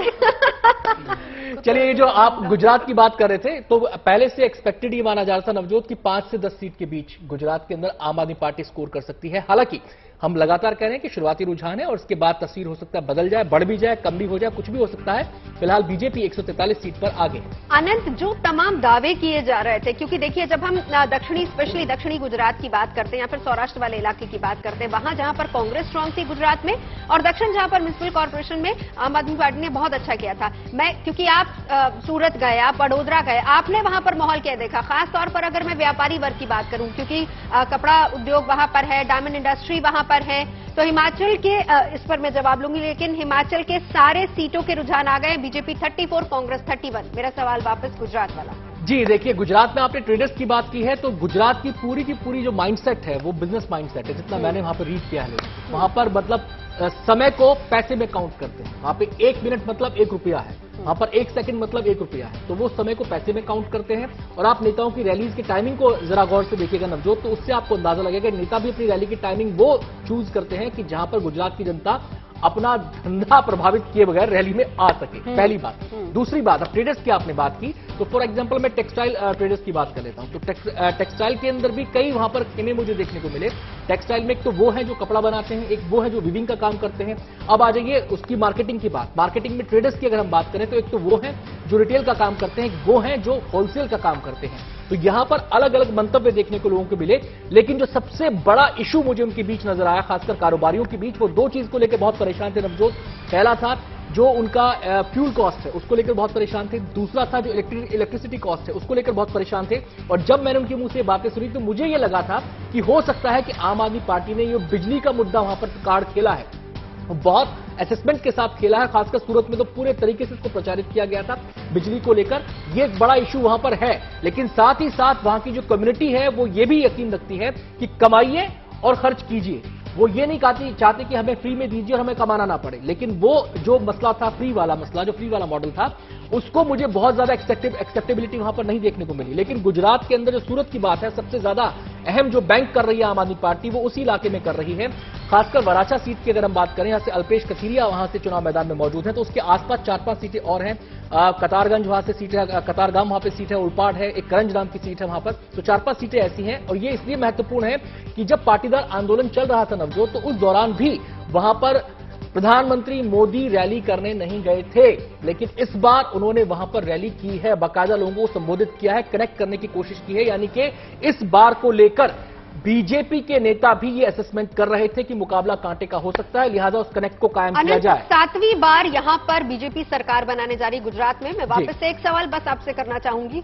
चलिए ये जो आप गुजरात की बात कर रहे थे तो पहले से एक्सपेक्टेड ये माना जा रहा था नवजोत की 5 से 10 सीट के बीच गुजरात के अंदर आम आदमी पार्टी स्कोर कर सकती है। हालांकि हम लगातार कह रहे हैं कि शुरुआती रुझान है और उसके बाद तस्वीर हो सकता है बदल जाए, बढ़ भी जाए, कम भी हो जाए, कुछ भी हो सकता है। फिलहाल बीजेपी 143 सीट पर आगे है।
अनंत जो तमाम दावे किए जा रहे थे, क्योंकि देखिए जब हम स्पेशली दक्षिणी गुजरात की बात करते हैं या फिर सौराष्ट्र वाले इलाके की बात करते हैं, वहां जहां पर कांग्रेस स्ट्रांग थी गुजरात में, और दक्षिण जहां पर म्युनिसिपल कॉर्पोरेशन में आम आदमी पार्टी ने बहुत अच्छा किया था। क्योंकि आप सूरत गए, आप बड़ोदरा गए, आपने वहां पर माहौल क्या देखा? खास तौर पर अगर मैं व्यापारी वर्ग की बात करूं, क्योंकि कपड़ा उद्योग वहां पर है, डायमंड इंडस्ट्री वहां पर है, तो हिमाचल के इस पर मैं जवाब लूंगी। लेकिन हिमाचल के सारे सीटों के रुझान आ गए। बीजेपी 34, कांग्रेस 31। मेरा सवाल वापस गुजरात वाला।
जी देखिए गुजरात में आपने ट्रेडर्स की बात की है तो गुजरात की पूरी जो माइंडसेट है वो बिजनेस माइंडसेट है। जितना मैंने वहां पर रीड किया है, वहां पर मतलब समय को पैसे में काउंट करते हैं। वहां पे 1 मिनट मतलब 1 रुपया है, वहां पर 1 सेकंड मतलब 1 रुपया है। तो वो समय को पैसे में काउंट करते हैं। और आप नेताओं की रैलीज की टाइमिंग को जरा गौर से देखिएगा नवजोत, तो उससे आपको अंदाजा लगेगा नेता भी अपनी रैली की टाइमिंग वो चूज करते हैं कि जहां पर गुजरात की जनता अपना धंधा प्रभावित किए बगैर रैली में आ सके। पहली बात। दूसरी बात, अब ट्रेडर्स की आपने बात की तो फॉर एग्जांपल मैं टेक्सटाइल ट्रेडर्स की बात कर लेता हूं। तो टेक्सटाइल के अंदर भी कई वहां पर खेमे मुझे देखने को मिले। टेक्सटाइल में एक तो वो है जो कपड़ा बनाते हैं, एक वो है जो वीविंग का काम करते हैं। अब आ जाइए उसकी मार्केटिंग की बात। मार्केटिंग में ट्रेडर्स की अगर हम बात करें तो एक तो वो है जो रिटेल का काम करते हैं, वो है जो होलसेल का काम करते हैं। तो यहां पर अलग अलग मंतव्य देखने को लोगों को मिले। लेकिन जो सबसे बड़ा इशू मुझे उनके बीच नजर आया, खासकर कारोबारियों के बीच, वो 2 चीज को लेकर बहुत परेशान थे नवजोत। पहला था जो उनका फ्यूल कॉस्ट है उसको लेकर बहुत परेशान थे। दूसरा था जो इलेक्ट्रिसिटी कॉस्ट है उसको लेकर बहुत परेशान थे। और जब मैंने उनके मुंह से बातें सुनी तो मुझे ये लगा था कि हो सकता है कि आम आदमी पार्टी ने ये बिजली का मुद्दा वहां पर कार्ड खेला है, बहुत असेसमेंट के साथ खेला है। खासकर सूरत में तो पूरे तरीके से इसको प्रचारित किया गया था बिजली को लेकर। ये एक बड़ा इशू वहां पर है। लेकिन साथ ही साथ वहां की जो कम्युनिटी है वो ये भी यकीन रखती है कि कमाइए और खर्च कीजिए। वो ये नहीं चाहते कि हमें फ्री में दीजिए और हमें कमाना ना पड़े। लेकिन वो जो मसला था, फ्री वाला मसला, जो फ्री वाला मॉडल था, उसको मुझे बहुत ज्यादा एक्सेप्टेबिलिटी वहां पर नहीं देखने को मिली। लेकिन गुजरात के अंदर जो सूरत की बात है, सबसे ज्यादा अहम जो बैंक कर रही है आम आदमी पार्टी, वो उसी इलाके में कर रही है। खासकर वराछा सीट की अगर हम बात करें, यहां से अल्पेश कथीरिया वहां से चुनाव मैदान में मौजूद हैं, तो उसके आसपास 4-5 सीटें और हैं। कतारगंज वहां से सीट है, कतारगाम वहां पे सीट है, उलपाड़ है, एक करंज नाम की सीट है वहां पर। तो 4-5 सीटें ऐसी हैं। और ये इसलिए महत्वपूर्ण है कि जब पाटीदार आंदोलन चल रहा था नवजोत, तो उस दौरान भी वहां पर प्रधानमंत्री मोदी रैली करने नहीं गए थे। लेकिन इस बार उन्होंने वहां पर रैली की है, बाकायदा लोगों को संबोधित किया है, कनेक्ट करने की कोशिश की है। यानी कि इस बार को लेकर बीजेपी के नेता भी ये असेसमेंट कर रहे थे कि मुकाबला कांटे का हो सकता है, लिहाजा उस कनेक्ट को कायम किया जाए।
7वीं बार यहां पर बीजेपी सरकार बनाने जा रही गुजरात में। मैं वापस से एक सवाल बस आपसे करना चाहूंगी,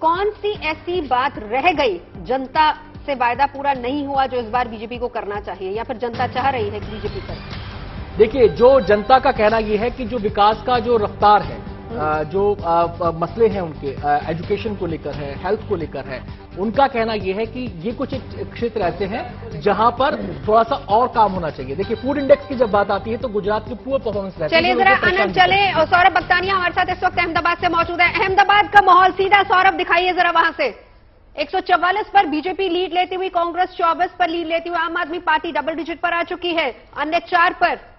कौन सी ऐसी बात रह गई, जनता से वायदा पूरा नहीं हुआ, जो इस बार बीजेपी को करना चाहिए, या फिर जनता चाह रही है कि बीजेपी करे?
देखिए, जो जनता का कहना यह है कि जो विकास का जो रफ्तार है, जो मसले हैं उनके एजुकेशन को लेकर है, हेल्थ को लेकर है, उनका कहना यह है कि ये कुछ क्षेत्र ऐसे हैं जहां पर थोड़ा सा और काम होना चाहिए। देखिए, फूड इंडेक्स की जब बात आती है तो गुजरात की पुअर परफॉर्मेंस रहती है।
चलिए जरा आनंद चले, और सौरभ बख्तानिया हमारे साथ इस वक्त अहमदाबाद से मौजूद है। अहमदाबाद का माहौल सीधा सौरभ दिखाइए जरा वहां से। 144 पर बीजेपी लीड लेती हुई, कांग्रेस 24 पर लीड लेती हुई, आम आदमी पार्टी डबल डिजिट पर आ चुकी है, अन्य 4 पर।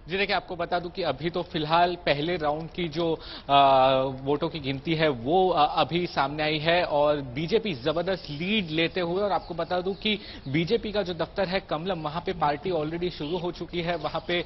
जी देखिए, आपको बता दूं कि अभी तो फिलहाल पहले राउंड की जो वोटों की गिनती है वो अभी सामने आई है और बीजेपी जबरदस्त लीड लेते हुए, और आपको बता दूं कि बीजेपी का जो दफ्तर है कमलम, वहां पे पार्टी ऑलरेडी शुरू हो चुकी है, वहां पे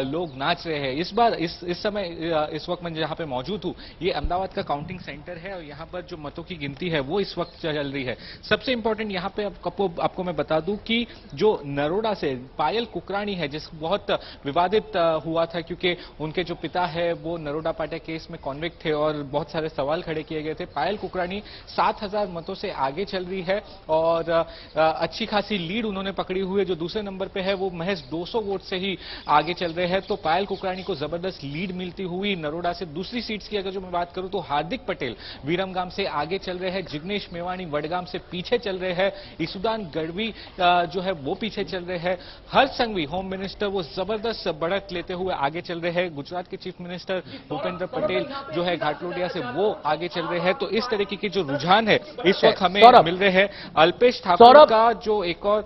लोग नाच रहे हैं। इस बार इस समय इस वक्त मैं जहां पे मौजूद हूं, ये अहमदाबाद का काउंटिंग सेंटर है और यहां पर जो मतों की गिनती है वो इस वक्त चल रही है। सबसे इंपॉर्टेंट यहां पे आपको मैं बता दूं कि जो नरोडा से पायल कुकरानी है, जिस बहुत विवादित हुआ था क्योंकि उनके जो पिता है वो नरोडा पाटिया केस में कॉन्विक्ट थे और बहुत सारे सवाल खड़े किए गए थे। पायल कुकरानी 7000 मतों से आगे चल रही है और अच्छी खासी लीड उन्होंने पकड़ी हुई है। जो दूसरे नंबर पे है वो महज 200 वोट से ही आगे चल रहे हैं। तो पायल कुकरानी को जबरदस्त लीड मिलती हुई नरोडा से। दूसरी सीट्स की अगर जो मैं बात करूं तो हार्दिक पटेल वीरमगाम से आगे चल रहे हैं, जिग्नेश मेवाणी वडगाम से पीछे चल रहे हैं, ईसुदान गढ़वी जो है वो पीछे चल रहे हैं, हर्ष संघवी होम मिनिस्टर वो जबरदस्त बढ़त लेते हुए आगे चल रहे हैं, गुजरात के चीफ मिनिस्टर भूपेंद्र पटेल जो है घाटलोडिया से वो आगे चल रहे हैं। तो इस तरीके के जो रुझान है इस वक्त हमें मिल रहे हैं। अल्पेश ठाकुर का जो एक और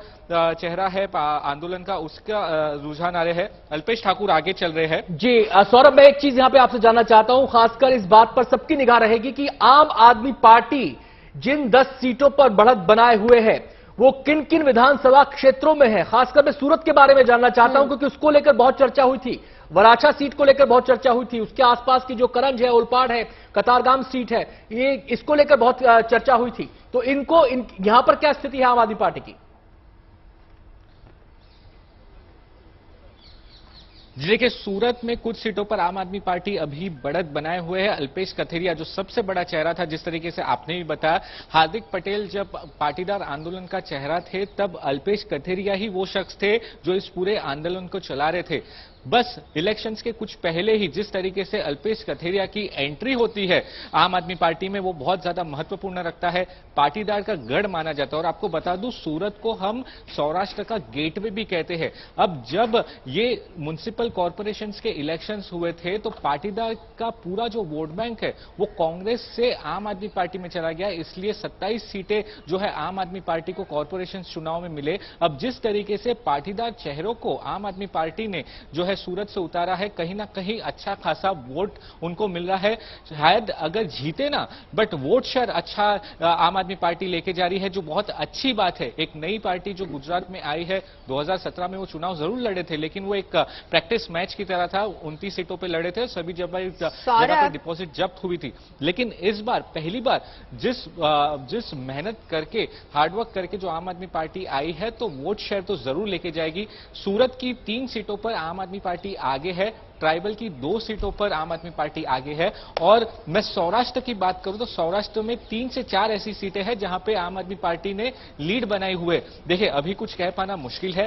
चेहरा है आंदोलन का, उसका रुझान आ रहे हैं। अल्पेश ठाकुर आगे चल रहे हैं।
जी सौरभ, मैं एक चीज यहां पे आपसे जानना चाहता हूं, खासकर इस बात पर सबकी निगाह रहेगी कि आम आदमी पार्टी जिन 10 सीटों पर बढ़त बनाए हुए है वो किन किन विधानसभा क्षेत्रों में है। खासकर मैं सूरत के बारे में जानना चाहता हूं क्योंकि उसको लेकर बहुत चर्चा हुई थी, वराछा सीट को लेकर बहुत चर्चा हुई थी, उसके आसपास की जो करंज है, ओलपाड़ है, कतारगाम सीट है, ये इसको लेकर बहुत चर्चा हुई थी। तो यहां पर क्या स्थिति है आम आदमी पार्टी की?
देखिए, सूरत में कुछ सीटों पर आम आदमी पार्टी अभी बढ़त बनाए हुए है। अल्पेश कथेरिया जो सबसे बड़ा चेहरा था, जिस तरीके से आपने भी बताया, हार्दिक पटेल जब पाटीदार आंदोलन का चेहरा थे तब अल्पेश कथेरिया ही वो शख्स थे जो इस पूरे आंदोलन को चला रहे थे। बस इलेक्शंस के कुछ पहले ही जिस तरीके से अल्पेश कथेरिया की एंट्री होती है आम आदमी पार्टी में, वो बहुत ज्यादा महत्वपूर्ण रखता है, पाटीदार का गढ़ माना जाता है। और आपको बता दूं, सूरत को हम सौराष्ट्र का गेटवे भी कहते हैं। अब जब ये म्युनिसिपल कॉर्पोरेशंस के इलेक्शंस हुए थे तो पाटीदार का पूरा जो वोट बैंक है वो कांग्रेस से आम आदमी पार्टी में चला गया, इसलिए 27 सीटें जो है आम आदमी पार्टी को कॉर्पोरेशन चुनाव में मिले। अब जिस तरीके से पाटीदार चेहरों को आम आदमी पार्टी ने जो है सूरत से उतारा है, कहीं ना कहीं अच्छा खासा वोट उनको मिल रहा है। शायद अगर जीते ना, बट वोट शेयर अच्छा आम आदमी पार्टी लेके जा रही है, जो बहुत अच्छी बात है। एक नई पार्टी जो गुजरात में आई है, 2017 में वो चुनाव जरूर लड़े थे लेकिन वो एक प्रैक्टिस मैच की तरह था, 29 सीटों पे लड़े थे, सभी जगह पे डिपॉजिट जब्त हुई थी। लेकिन इस बार पहली बार जिस मेहनत करके, हार्डवर्क करके जो आम आदमी पार्टी आई है, तो वोट शेयर तो जरूर लेके जाएगी। सूरत की 3 सीटों पर आम आदमी पार्टी आगे है, ट्राइबल की 2 सीटों पर आम आदमी पार्टी आगे है। और मैं सौराष्ट्र की बात करूं तो सौराष्ट्र में 3 से 4 ऐसी सीटें हैं जहां पे आम आदमी पार्टी ने लीड बनाई हुए। देखिए, अभी कुछ कह पाना मुश्किल है।